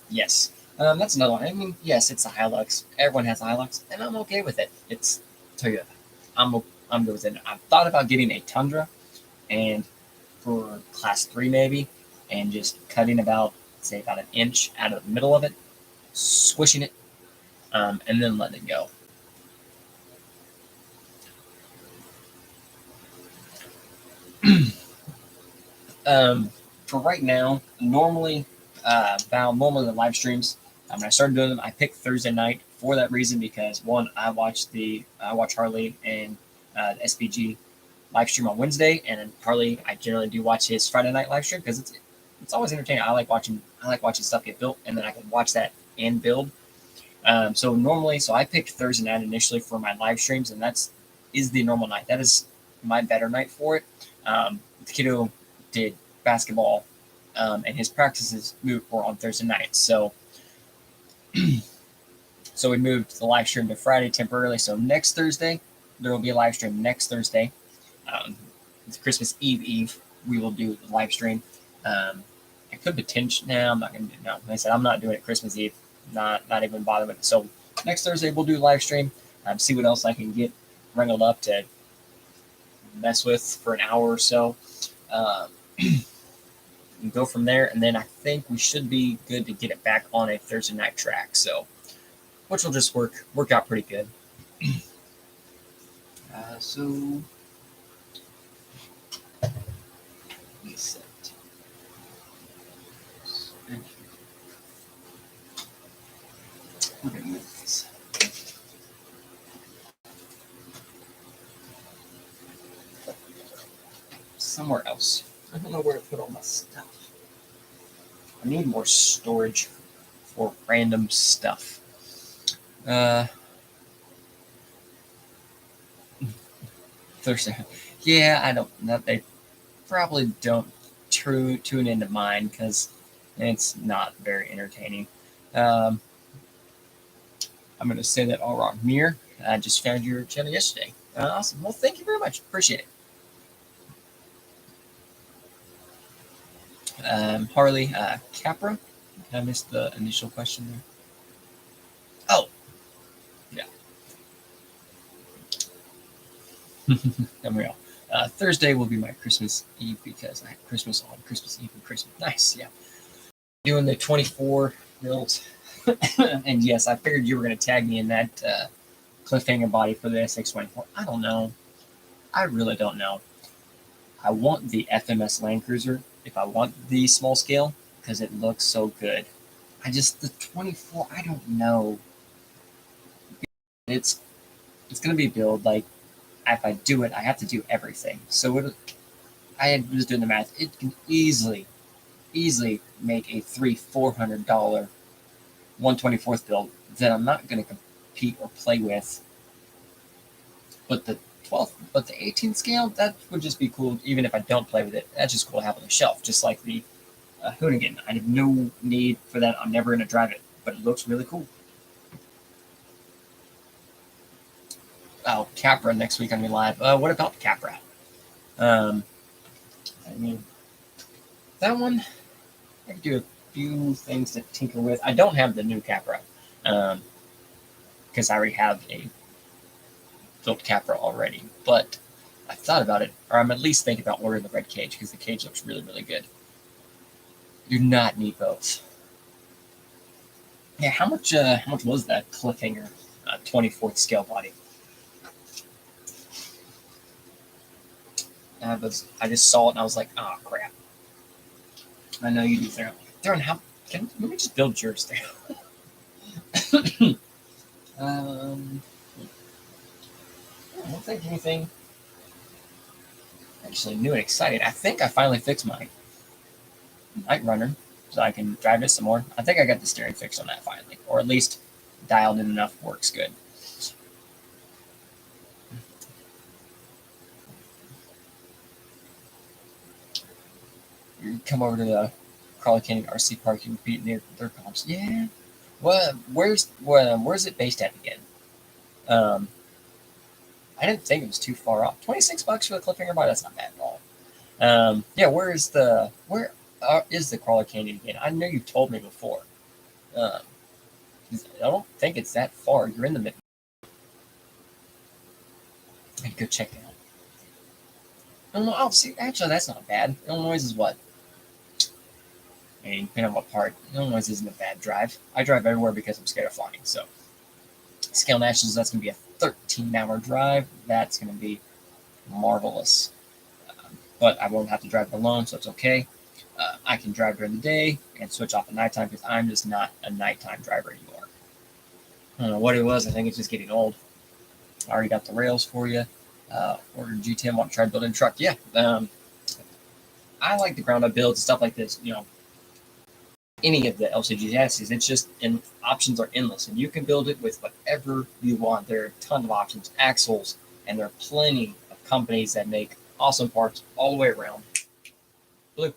Yes. That's another one. I mean, yes, it's a Hilux. Everyone has a Hilux, and I'm okay with it. It's Toyota. I'm good with it. I've thought about getting a Tundra, and for class 3 maybe, and just cutting about 1 inch out of the middle of it, squishing it, and then letting it go. For right now, normally the live streams, when I started doing them, I picked Thursday night for that reason, because one, I watch Harley and the SPG live stream on Wednesday, and then Harley, I generally do watch his Friday night live stream because it's always entertaining. I like watching stuff get built, and then I can watch that and build. So I picked Thursday night initially for my live streams, and is the normal night. That is my better night for it. The kiddo did basketball, and his practices were on Thursday nights. So we moved the live stream to Friday temporarily. So next Thursday, there will be a live stream next Thursday. It's Christmas Eve. We will do the live stream. I could potentially. No, I'm not going to do. No, like I said, I'm not doing it Christmas Eve. Not even bothering with it. So next Thursday we'll do a live stream. See what else I can get wrangled up to mess with for an hour or so. and go from there. And then I think we should be good to get it back on a Thursday night track. So, which will just work out pretty good. So reset. We're gonna move these somewhere else. I don't know where to put all my stuff. I need more storage for random stuff. Thursday. Yeah, I don't know. They probably don't tune into mine because it's not very entertaining. I'm going to say that all wrong. Mir, I just found your channel yesterday. Awesome. Well, thank you very much. Appreciate it. Harley, Capra. I missed the initial question there. Oh, yeah. There we go. Thursday will be my Christmas Eve because I have Christmas on Christmas Eve and Christmas. Nice, yeah. Doing the 24 builds. And yes, I figured you were going to tag me in that cliffhanger body for the SX24. I don't know. I really don't know. I want the FMS Land Cruiser if I want the small scale because it looks so good. The 24, I don't know. It's going to be build like if I do it, I have to do everything. So I was doing the math. It can easily make a $400 1/24th build that I'm not going to compete or play with. But the 18th scale, that would just be cool. Even if I don't play with it, that's just cool to have on the shelf. Just like the Hoonigan. I have no need for that. I'm never going to drive it, but it looks really cool. Oh, Capra next week on me live. What about Capra? I mean, that one, I could do a few things to tinker with. I don't have the new Capra because I already have a built Capra already. But I thought about it, or I'm at least thinking about ordering the red cage because the cage looks really, really good. Do not need both. Yeah, how much was that cliffhanger 24th scale body? I just saw it and I was like, oh crap. I know you do Theron. Theron, let me just build yours there. I don't think anything actually new and exciting. I think I finally fixed my Night Runner so I can drive it some more. I think I got the steering fixed on that finally, or at least dialed in enough works good. You come over to the Crawley Canyon RC Park and compete near their comps. Yeah. Well, where's it based at again? I didn't think it was too far off. $26 for the cliffhanger bar. That's not bad at all. Yeah. Where is the Crawley Canyon again? I know you've told me before. I don't think it's that far. You're in the mid. I'd go check it out. Illinois. Oh, see, actually, that's not bad. Illinois is what? I mean, depending on what part. Illinois isn't a bad drive. I drive everywhere because I'm scared of flying. So, Scale Nationals, that's going to be a 13-hour drive. That's going to be marvelous. But I won't have to drive it alone, so it's okay. I can drive during the day and switch off at nighttime because I'm just not a nighttime driver anymore. I don't know what it was. I think it's just getting old. I already got the rails for you. Ordered G10, want to try building a truck. Yeah. I like the ground up builds and stuff like this. Any of the LCG chassis, it's just, and options are endless, and you can build it with whatever you want. There are a ton of options, axles, and there are plenty of companies that make awesome parts all the way around. Blue,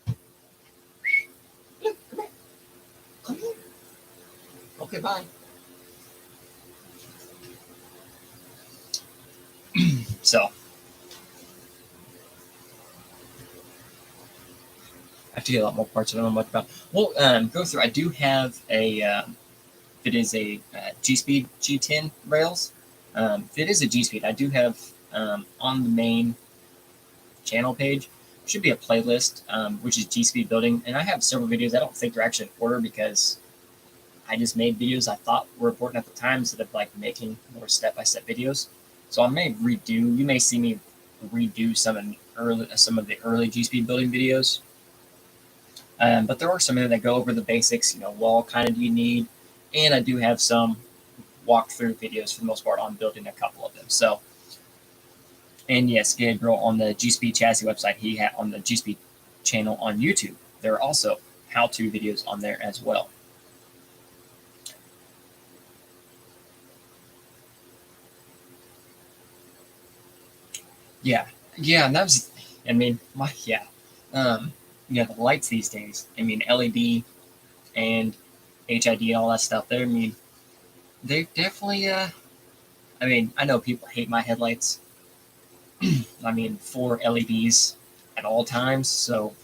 come here. Come here. Okay, bye. So, I have to get a lot more parts. I don't know much about. Well, go through. I do have a. It is a G-Speed G10 rails. If it is a G-Speed, I do have on the main channel page. should be a playlist, which is G-Speed Building. And I have several videos. I don't think they're actually in order because I just made videos I thought were important at the time instead of like making more step-by-step videos. So I may redo. You may see me redo some of the early G-Speed Building videos. But there are some in there that go over the basics. What all kind of do you need? And I do have some walkthrough videos for the most part on building a couple of them. So, and yes, Gabriel on the G-Speed Chassis website, he had on the G-Speed channel on YouTube. There are also how-to videos on there as well. Yeah, and that was, the lights these days. LED and HID, all that stuff. They definitely. I know people hate my headlights. For LEDs at all times, so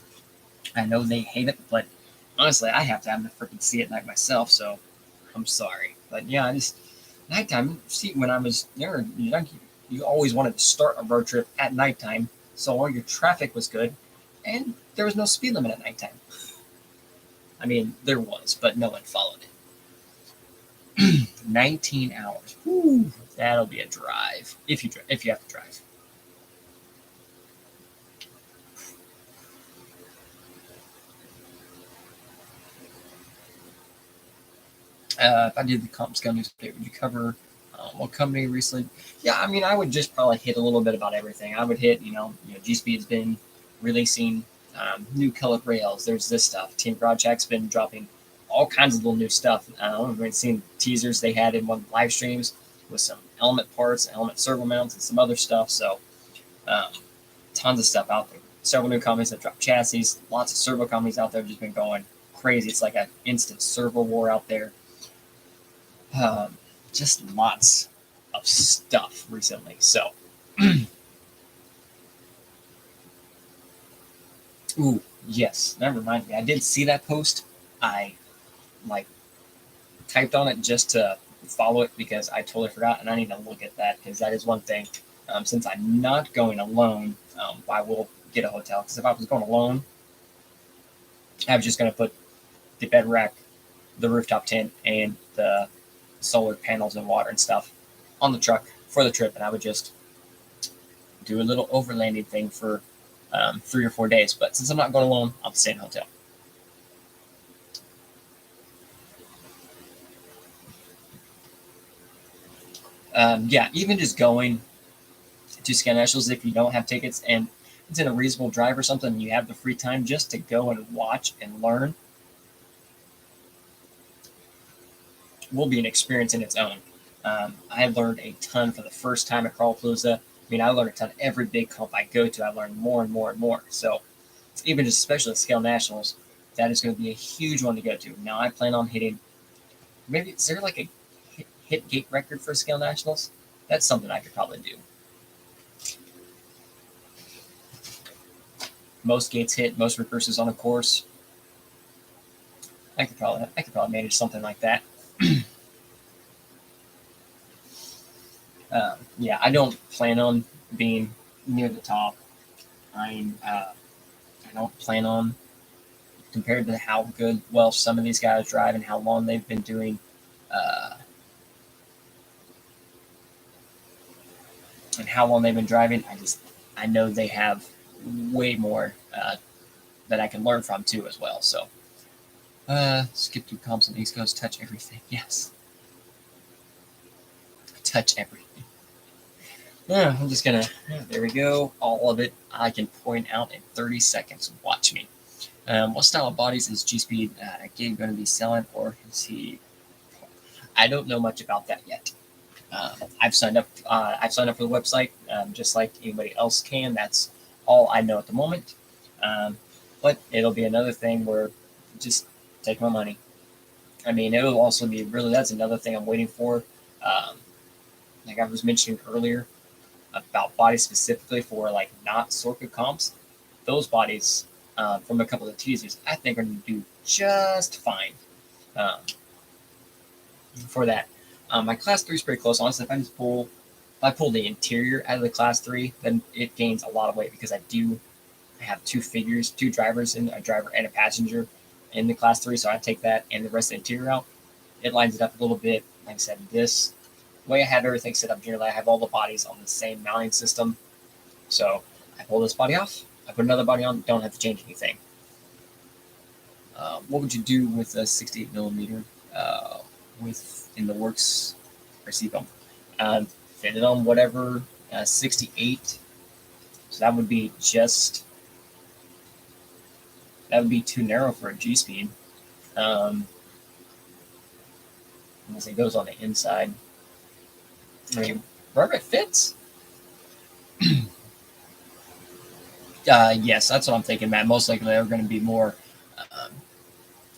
I know they hate it. But honestly, I have to have to freaking see at night myself. So I'm sorry, but yeah, I just nighttime. See, when I was younger, you always wanted to start a road trip at nighttime, so all your traffic was good, and there was no speed limit at nighttime. There was, but no one followed it. 19 hours. Whew, that'll be a drive if you have to drive. If I did the comp scale newspaper, would you cover what company recently? Yeah, I would just probably hit a little bit about everything. I would hit, G-Speed's been releasing new colored rails. There's this stuff. Team Broadcheck's been dropping all kinds of little new stuff. I've been seeing teasers they had in one of the live streams with some element parts, element servo mounts, and some other stuff. So tons of stuff out there. Several new companies that drop chassis. Lots of servo companies out there have just been going crazy. It's like an instant servo war out there. Just lots of stuff recently. So, ooh, yes, that reminds me. I did see that post. I typed on it just to follow it because I totally forgot, and I need to look at that because that is one thing. Since I'm not going alone, I will get a hotel. Because if I was going alone, I was just going to put the bed rack, the rooftop tent, and the solar panels and water and stuff on the truck for the trip, and I would just do a little overlanding thing for 3 or 4 days. But since I'm not going alone, I'll stay in a hotel. Even just going to Scale Nationals if you don't have tickets and it's in a reasonable drive or something, and you have the free time just to go and watch and learn, will be an experience in its own. I learned a ton for the first time at Crawlapalooza. I learned a ton. Every big comp I go to, I learn more and more and more. So even just especially at Scale Nationals, that is going to be a huge one to go to. Now I plan on hitting, maybe, is there like a hit gate record for Scale Nationals? That's something I could probably do. Most gates hit, most recurses on a course. I could probably manage something like that. I don't plan on being near the top. I don't plan on, compared to how well some of these guys drive and how long they've been doing and how long they've been driving. I know they have way more that I can learn from too as well. So skip through comps on the East Coast, touch everything. Yes. Touch everything. Yeah, I'm just gonna, there we go. All of it I can point out in 30 seconds. Watch me. What style of bodies is G-Speed Gabe going to be selling, or is he? I don't know much about that yet. I've signed up. I've signed up for the website, just like anybody else can. That's all I know at the moment. But it'll be another thing where just take my money. It'll also be that's another thing I'm waiting for. Like I was mentioning earlier about bodies specifically for not Sorka comps. Those bodies from a couple of teasers, I think are going to do just fine for that. My class 3 is pretty close. Honestly, if I pull the interior out of the class 3, then it gains a lot of weight because I do have two drivers, and a driver and a passenger in the Class 3. So I take that and the rest of the interior out. It lines it up a little bit. Like I said, this way I have everything set up generally, I have all the bodies on the same mounting system. So I pull this body off, I put another body on, don't have to change anything. What would you do with a 68 millimeter with in the works or seat bump? Fit it on whatever 68. So that would be too narrow for a G-speed. Unless it goes on the inside. I mean, wherever it fits. Yes, that's what I'm thinking, Matt. Most likely they're going to be more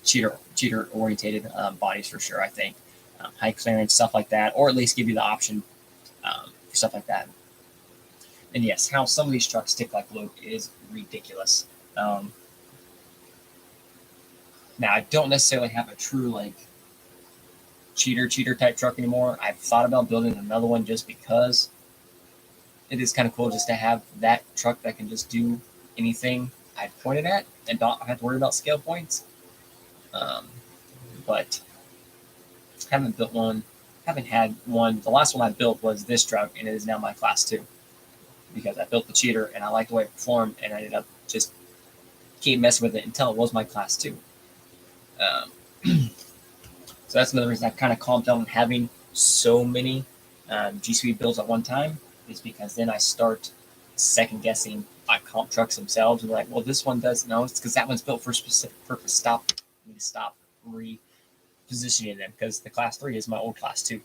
cheater orientated bodies for sure. I think high clearance stuff like that, or at least give you the option for stuff like that. And yes, how some of these trucks stick like glue is ridiculous. Now I don't necessarily have a true like cheater type truck anymore. I've thought about building another one just because it is kind of cool just to have that truck that can just do anything I point it at and not have to worry about scale points. But haven't built one, haven't had one. The last one I built was this truck, and it is now my Class 2 because I built the cheater and I liked the way it performed, and I ended up just keep messing with it until it was my Class 2. So that's another reason I've kind of calmed down on having so many G-Speed builds at one time, is because then I start second guessing my comp trucks themselves and like, well, this one does. No, it's because that one's built for a specific purpose. Stop repositioning them, because the Class 3 is my old Class 2.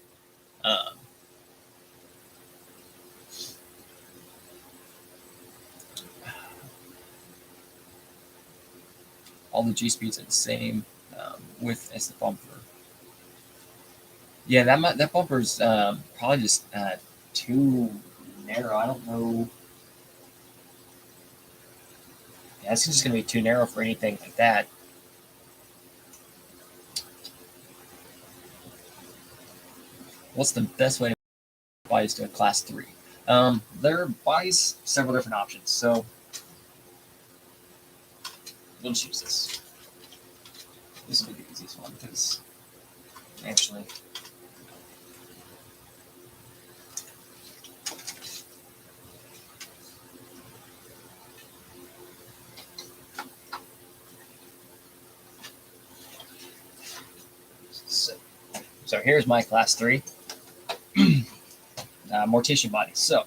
All the G-Speeds are the same width as the bumper. Yeah, that bumper's probably just too narrow. I don't know. Yeah, it's just going to be too narrow for anything like that. What's the best way to bodies to a Class 3? There are bodies, several different options. So we'll just use this. This will be the easiest one because actually. So here's my Class 3 mortician body. So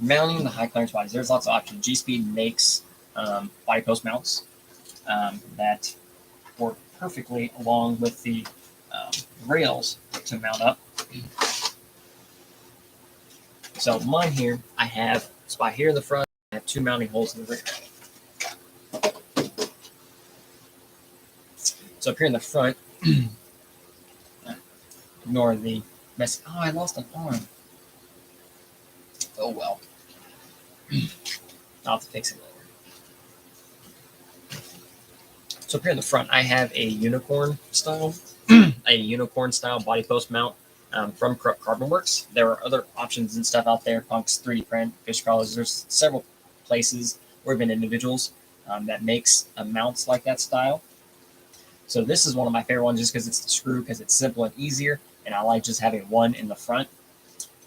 mounting the high clearance bodies, there's lots of options. G-Speed makes body post mounts that work perfectly along with the rails to mount up. So mine here, I have a spot here in the front. I have two mounting holes in the rear. So up here in the front, ignore the mess. Oh, I lost an arm. Oh well. I'll have to fix it later. So up here in the front, I have a unicorn style body post mount from Carbon Works. There are other options and stuff out there. Punk's 3D print, fish crawlers. There's several places or even individuals that makes mounts like that style. So this is one of my favorite ones just because it's the screw, because it's simple and easier, and I like just having one in the front.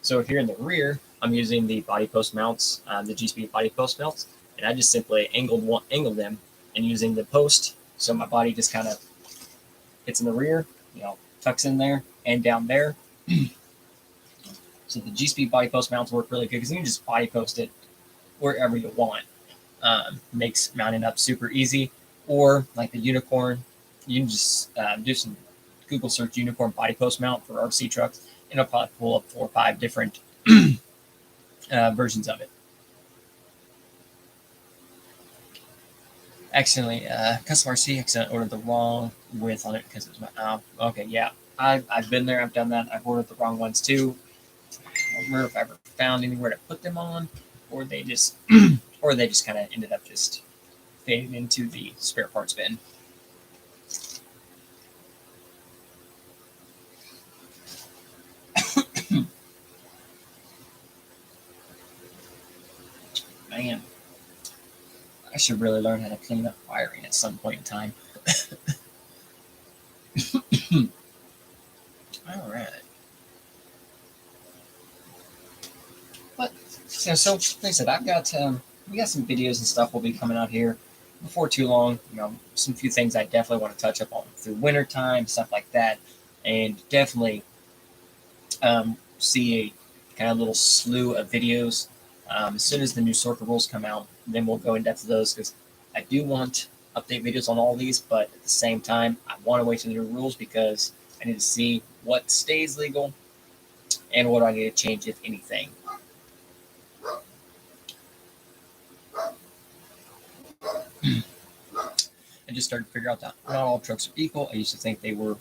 So here in the rear, I'm using the body post mounts, the G-Speed body post mounts, and I just simply angled them and using the post, so my body just kind of hits in the rear, tucks in there and down there. So the G-Speed body post mounts work really good because you can just body post it wherever you want. Makes mounting up super easy. Or like the unicorn, you can just do some Google search unicorn body post mount for RC trucks, and it'll probably pull up 4 or 5 different versions of it. Accidentally, custom RC accidentally ordered the wrong width on it because it was my. Okay, yeah, I've been there. I've done that. I've ordered the wrong ones too. I don't remember if I ever found anywhere to put them on, or they just kind of ended up just fading into the spare parts bin. Man, should really learn how to clean up wiring at some point in time. All right. But so like I said, I've got we got some videos and stuff will be coming out here before too long. Some few things I definitely want to touch up on through winter time, stuff like that, and definitely see a kind of little slew of videos as soon as the new circuit rules come out. Then we'll go in depth to those because I do want update videos on all these, but at the same time, I want to wait for the new rules because I need to see what stays legal and what I need to change, if anything. I just started to figure out that not all trucks are equal. I used to think they were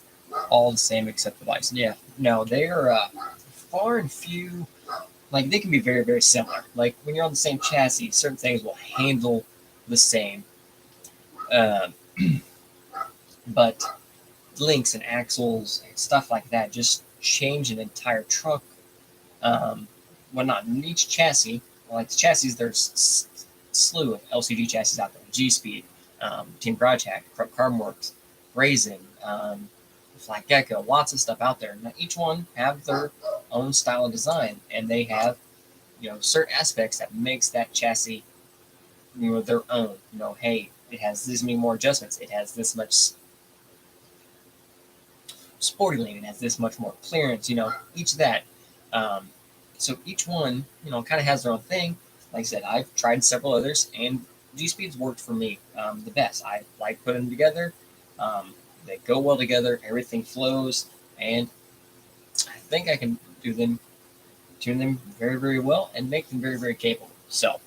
all the same except the lights. Yeah, no, they are far and few. Like, they can be very, very similar. Like, when you're on the same chassis, certain things will handle the same. But links and axles and stuff like that just change an entire truck. Well, not in each chassis. Like the chassis, there's slew of LCG chassis out there. G-Speed, Team Garage Hack, Carbonworks, Raisin, Flat Gecko, lots of stuff out there. Now, each one have their own style of design, and they have, certain aspects that makes that chassis, their own. Hey, it has this many more adjustments. It has this much sporty lane. It has this much more clearance. Each of that. So each one, kind of has their own thing. Like I said, I've tried several others, and G-Speed's worked for me the best. I like putting them together. They go well together. Everything flows, and I think I can tune them very, very well, and make them very, very capable. So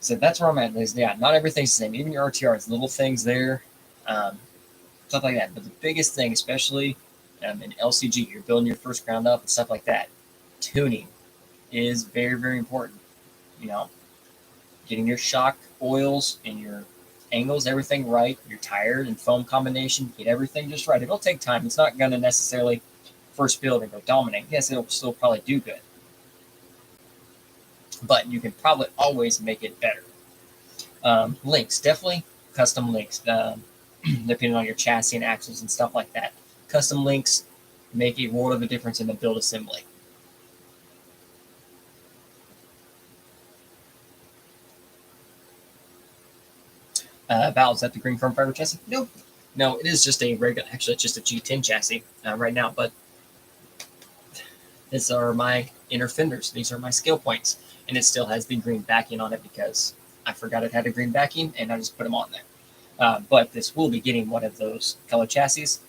that's where I'm at. Yeah, not everything's the same. Even your RTRs, little things there, stuff like that. But the biggest thing, especially in LCG, you're building your first ground up and stuff like that. Tuning is very, very important. Getting your shock oils and your angles, everything right, your tire and foam combination, get everything just right. It'll take time. It's not going to necessarily first build and go dominate. Yes, it'll still probably do good, but you can probably always make it better. Links, definitely custom links, depending on your chassis and axles and stuff like that. Custom links make a world of a difference in the build assembly. Valves, is that the green chrome fiber chassis? Nope. No, it is just a regular, actually it's just a G10 chassis right now, but these are my inner fenders. These are my scale points, and it still has the green backing on it because I forgot it had a green backing, and I just put them on there. But this will be getting one of those color chassis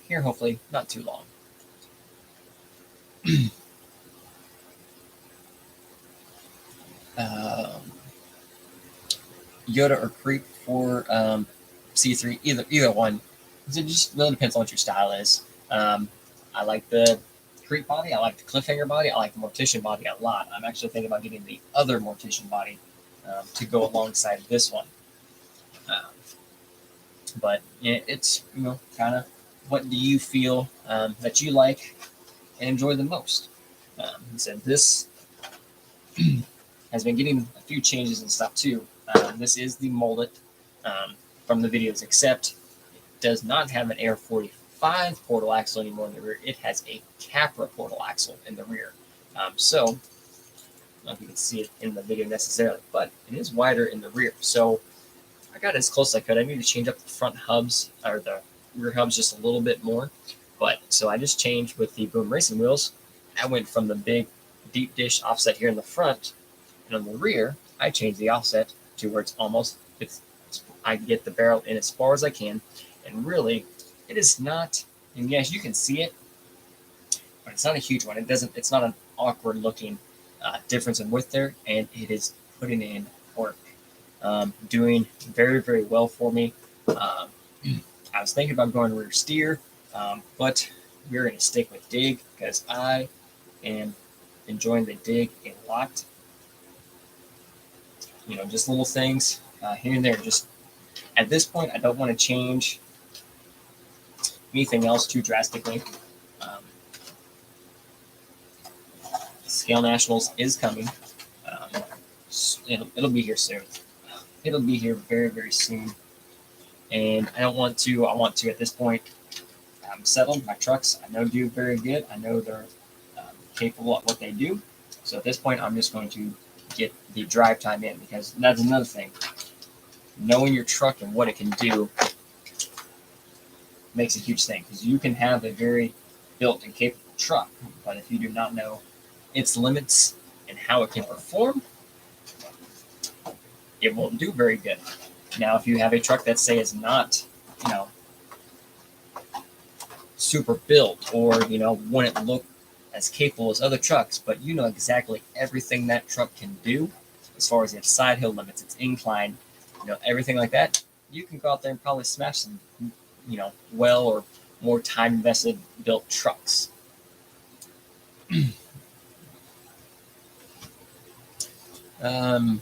here, hopefully not too long. Yoda or Creep for C3, either one. It just really depends on what your style is. I like the Creep body. I like the Cliffhanger body. I like the Mortician body a lot. I'm actually thinking about getting the other Mortician body to go alongside this one. But it's kind of what do you feel that you like and enjoy the most. He said this has been getting a few changes and stuff too. This is the mullet from the videos, except it does not have an Air 45 portal axle anymore in the rear. It has a Capra portal axle in the rear. So, I don't know if you can see it in the video necessarily, but it is wider in the rear. So, I got as close as I could. I need to change up the front hubs, or the rear hubs, just a little bit more. But, so I just changed with the Boom Racing wheels. I went from the big deep dish offset here in the front, and on the rear, I changed the offset to where I get the barrel in as far as I can. And really, it is not, and yes, you can see it, but it's not a huge one. It's not an awkward looking difference in width there, and it is putting in work. Doing very, very well for me. I was thinking about going rear steer, but we're going to stick with dig because I am enjoying the dig a lot. Just little things here and there. Just at this point, I don't want to change anything else too drastically. Scale Nationals is coming. It'll be here soon. I it'll be here very, very soon. And I want to at this point, I'm settled. My trucks, I know, do very good. I know they're capable at what they do. So at this point, I'm just going to get the drive time in, because that's another thing. Knowing your truck and what it can do makes a huge thing, because you can have a very built and capable truck, but if you do not know its limits and how it can perform, it won't do very good. Now, if you have a truck that, say, is not, super built, or, wouldn't look as capable as other trucks, but you know exactly everything that truck can do as far as its side hill limits, its incline, everything like that, you can go out there and probably smash some, well or more time invested built trucks. Daniel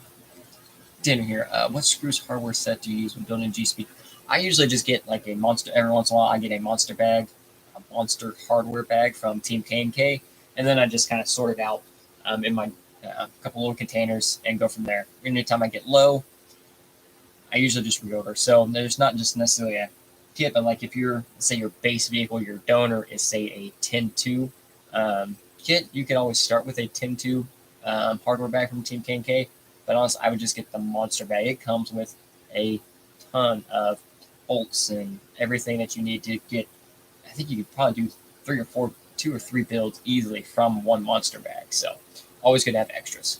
here. What screws hardware set do you use when building G-Speed? I usually just get like a monster. Every once in a while, I get a monster bag, a monster hardware bag from Team K&K, and then I just kind of sort it out in my couple little containers and go from there. Anytime I get low, I usually just reorder. So there's not just necessarily a kit, but like if you're, say, your base vehicle, your donor is, say, a 10-2 kit, you can always start with a 10-2 hardware bag from Team K&K. But honestly, I would just get the monster bag. It comes with a ton of bolts and everything that you need to get. I think you could probably do 2 or 3 builds easily from one monster bag. So always good to have extras.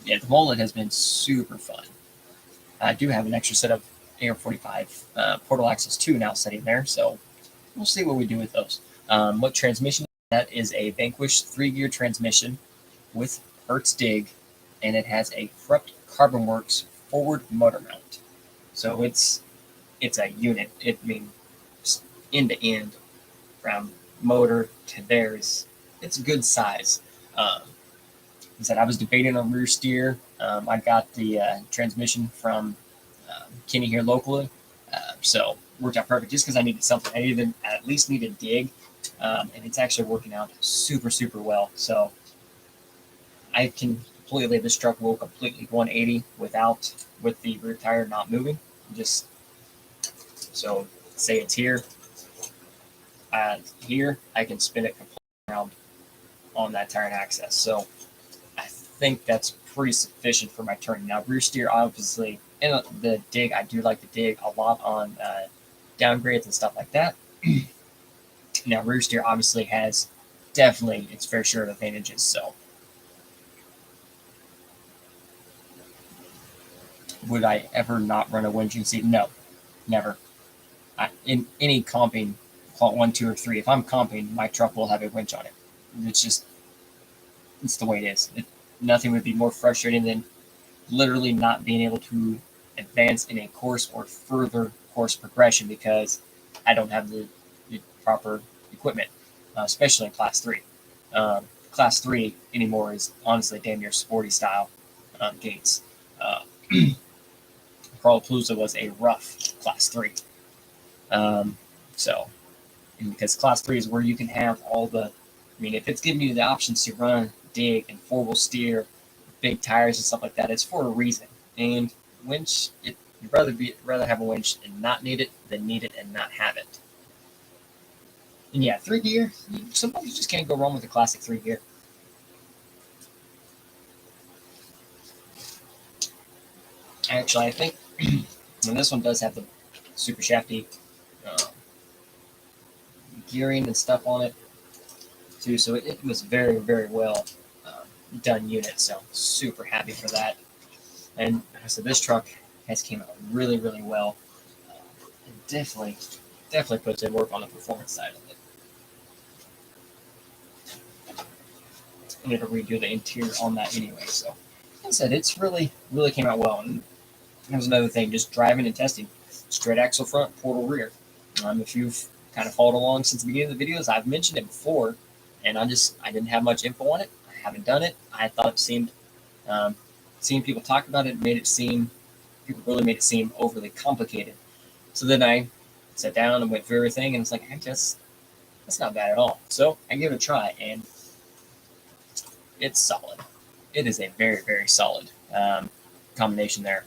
Yeah, the mullet has been super fun. I do have an extra set of AR-45 Portal Access 2 now sitting there, so we'll see what we do with those. What transmission? That is a Vanquish 3-gear transmission with Hertz dig, and it has a Krupp Carbon Works forward motor mount. So it's a unit. It means end to end, from motor to theirs. It's a good size. He said I was debating on rear steer. I got the transmission from Kenny here locally, so worked out perfect. Just because I needed something, I at least need a dig, and it's actually working out super, super well. So I can completely, this truck will completely 180 with the rear tire not moving. Just so, say it's here, I can spin it completely around on that tire and access. So I think that's pretty sufficient for my turn. Now, rear steer, obviously, and the dig, I do like to dig a lot on downgrades and stuff like that. Now, rear steer obviously has definitely its fair share of advantages. So, would I ever not run a winching seat? No, never. In any comping, call it 1, 2, or 3, if I'm comping, my truck will have a winch on it. It's the way it is. Nothing would be more frustrating than literally not being able to advance in a course or further course progression because I don't have the proper equipment, especially in Class 3. Class 3 anymore is honestly damn near sporty style gates. Crawlapalooza was a rough Class 3. So, because Class 3 is where you can have all the, if it's giving you the options to run, dig, and 4-wheel steer, big tires and stuff like that, it's for a reason. And winch, you'd rather have a winch and not need it than need it and not have it. And yeah, 3-gear, sometimes you just can't go wrong with a classic 3-gear. Actually, I think and this one does have the super shafty gearing and stuff on it too, so it was very, very well done unit. So super happy for that. And so this truck has came out really, really well. And definitely puts in work on the performance side of it. I need to redo the interior on that anyway. So like I said, it's really, really came out well. And that was another thing, just driving and testing. Straight axle front, portal rear. If you've kind of followed along since the beginning of the videos, I've mentioned it before, and I didn't have much info on it. I haven't done it. I thought it seemed, seeing people talk about it, people really made it seem overly complicated. So then I sat down and went through everything, and it's like, that's not bad at all. So I gave it a try, and it's solid. It is a very, very solid combination there.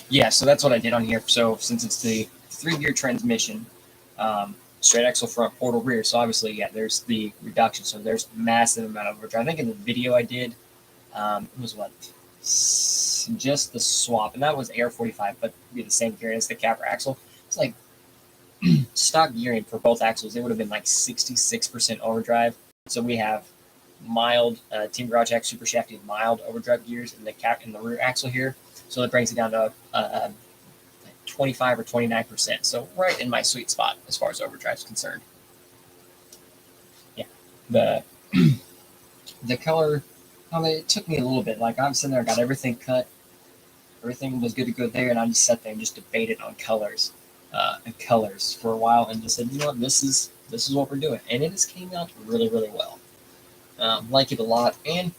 Yeah, so that's what I did on here. So since it's the 3-gear transmission, straight axle front, portal rear. So obviously, yeah, there's the reduction. So there's massive amount of overdrive. I think in the video I did, it was what? Just the swap, and that was AR45, but be the same gearing as the Capra axle. It's like stock gearing for both axles. It would have been like 66% overdrive. So we have mild Team Garage Hack Super Shafty mild overdrive gears in the rear axle here. So that brings it down to 25 or 29%. So right in my sweet spot as far as overdrive is concerned. Yeah, the color. It took me a little bit. Like I'm sitting there, got everything cut, everything was good to go there, and I just sat there and just debated on colors for a while, and just said, you know what, this is what we're doing, and it just came out really, really well. Like it a lot, and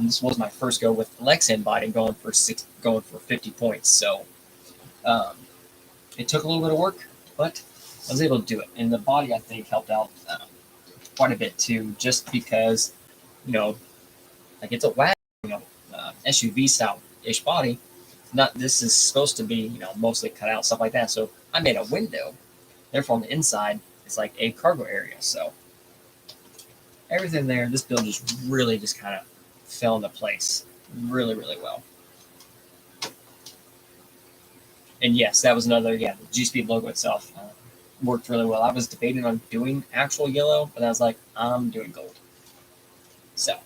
this was my first go with Lexan body, going for 50 points. So it took a little bit of work, but I was able to do it, and the body I think helped out quite a bit too, just because like it's a wagon, SUV style ish body. This is supposed to be mostly cut out, stuff like that. So I made a window, therefore on the inside it's like a cargo area. So everything there, this build just really just kind of fell into place really, really well. And yes, that was another, the G-Speed logo itself worked really well. I was debating on doing actual yellow, but I was like, I'm doing gold. So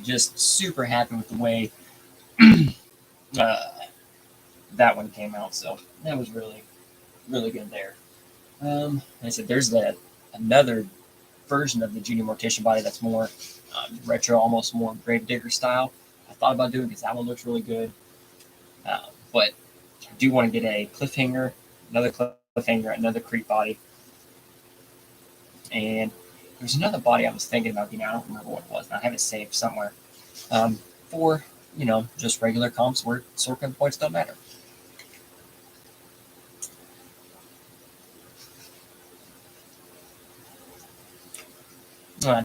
just super happy with the way that one came out. So that was really, really good there. Like I said, there's another version of the Junior Mortician body that's more retro, almost more grave digger style. I thought about doing because that one looks really good. But I do want to get a cliffhanger, another creep body. And there's another body I was thinking about getting. I don't remember what it was. I have it saved somewhere. For just regular comps where sword gun points don't matter.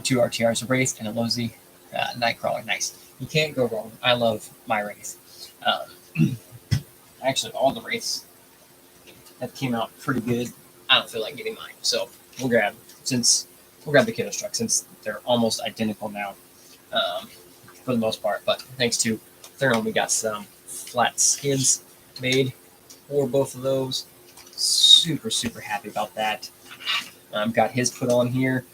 Two RTRs, a Wraith and a Lozy Nightcrawler. Nice. You can't go wrong. I love my Wraith. Actually, all the Wraiths that came out pretty good. I don't feel like getting mine, so we'll grab the Kiddo Truck since they're almost identical now, for the most part. But thanks to Thermal, we got some flat skids made for both of those. Super, super happy about that. Got his put on here,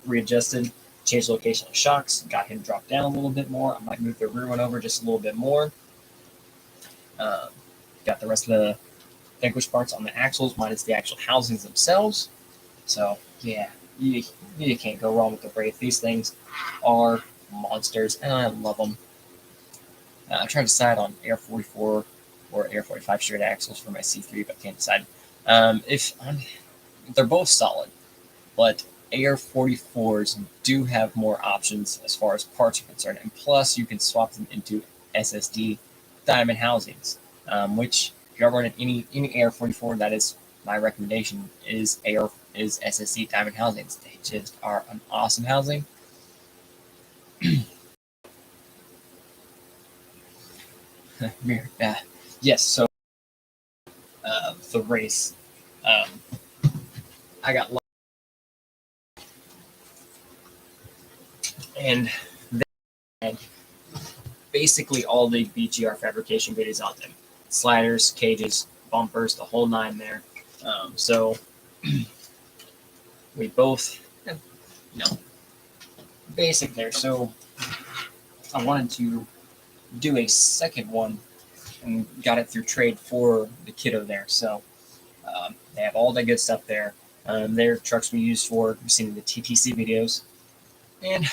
readjusted, changed the location of shocks, got him dropped down a little bit more. I might move the rear one over just a little bit more. Got the rest of the Vanquish parts on the axles, minus the actual housings themselves. So yeah, you can't go wrong with the Wraith. These things are monsters, and I love them. I'm trying to decide on AR44 or AR45 straight axles for my C3, but can't decide. They're both solid, but AR44s do have more options as far as parts are concerned, and plus you can swap them into SSD diamond housings, which if you're running any AR44, that is my recommendation is SSD diamond housings. They just are an awesome housing. Yes, so the race, I got and they had basically all the BGR fabrication videos on them. Sliders, cages, bumpers, the whole nine there. So we both, basic there. So I wanted to do a second one and got it through trade for the kiddo there. So they have all that good stuff there. Their trucks we used for, you've seen the TTC videos. And,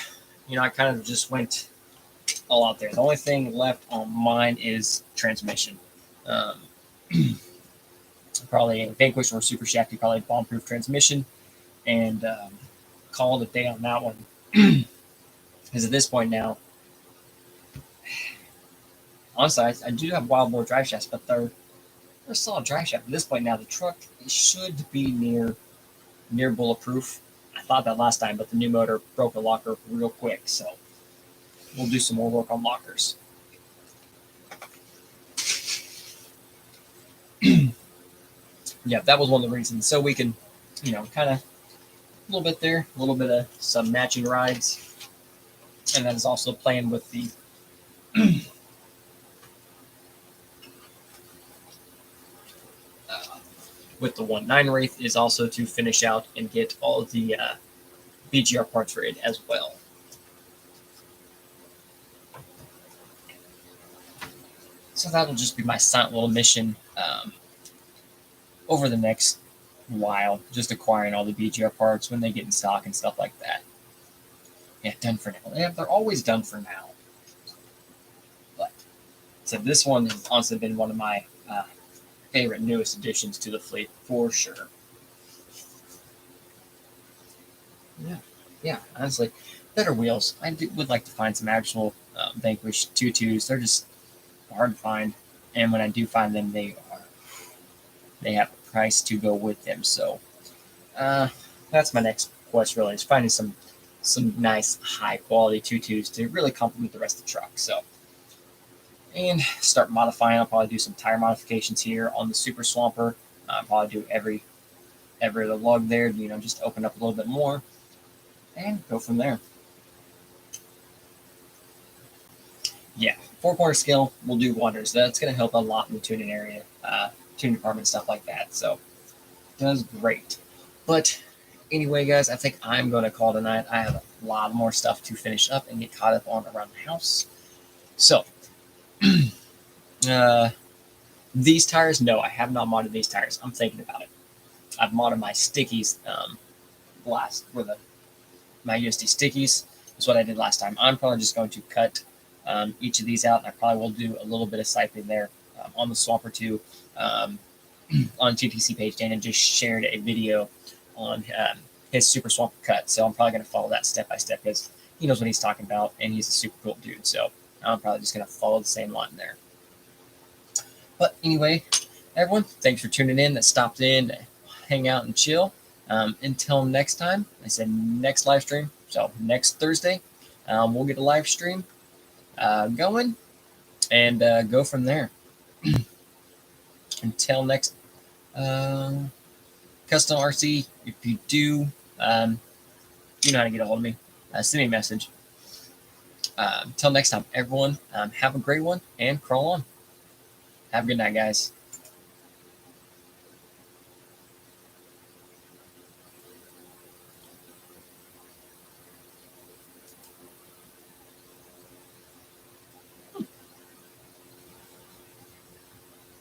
I kind of just went all out there. The only thing left on mine is transmission. Probably a Vanquish or Super Shafty, probably bomb-proof transmission, and call it a day on that one. Because at this point now, honestly, I do have wild boar drive shafts, but they're solid drive shaft. At this point now, the truck should be near bulletproof. I thought that last time, but the new motor broke a locker real quick, so we'll do some more work on lockers. Yeah, that was one of the reasons. So we can, kind of a little bit there, a little bit of some matching rides. And that is also playing with the with the 1.9 Wraith is also to finish out and get all of the BGR parts for it as well. So that'll just be my silent little mission over the next while, just acquiring all the BGR parts when they get in stock and stuff like that. Yeah, done for now. Yeah, they're always done for now. But so this one has honestly been one of my favorite newest additions to the fleet for sure. Yeah, honestly, better wheels. I would like to find some actual Vanquish 2.2s. They're just hard to find, and when I do find them, they have a price to go with them. So that's my next quest. Really, is finding some nice high quality 2.2s to really complement the rest of the truck. So, and start modifying. I'll probably do some tire modifications here on the Super Swamper. Probably do every other lug there. Just open up a little bit more and go from there. Yeah, 4-quarter scale will do wonders. That's going to help a lot in the tuning area, tuning department, stuff like that. So, does great. But anyway, guys, I think I'm going to call tonight. I have a lot more stuff to finish up and get caught up on around the house. So, these tires, no, I have not modded these tires. I'm thinking about it. I've modded my stickies last with my USD stickies. Is what I did last time. I'm probably just going to cut each of these out, and I probably will do a little bit of siphoning there on the Swamper 2 on TTC page. Dana just shared a video on his Super Swamper cut, so I'm probably going to follow that step by step because he knows what he's talking about, and he's a super cool dude. So I'm probably just going to follow the same line there. But anyway, everyone, thanks for tuning in. That stopped in to hang out and chill. Until next time, I said next live stream. So next Thursday, we'll get a live stream going and go from there. Until next custom RC, if you do, you know how to get a hold of me. Send me a message. Until next time, everyone, have a great one and crawl on. Have a good night, guys.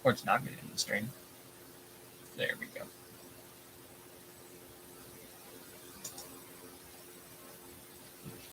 Or it's not getting in the stream. There we go.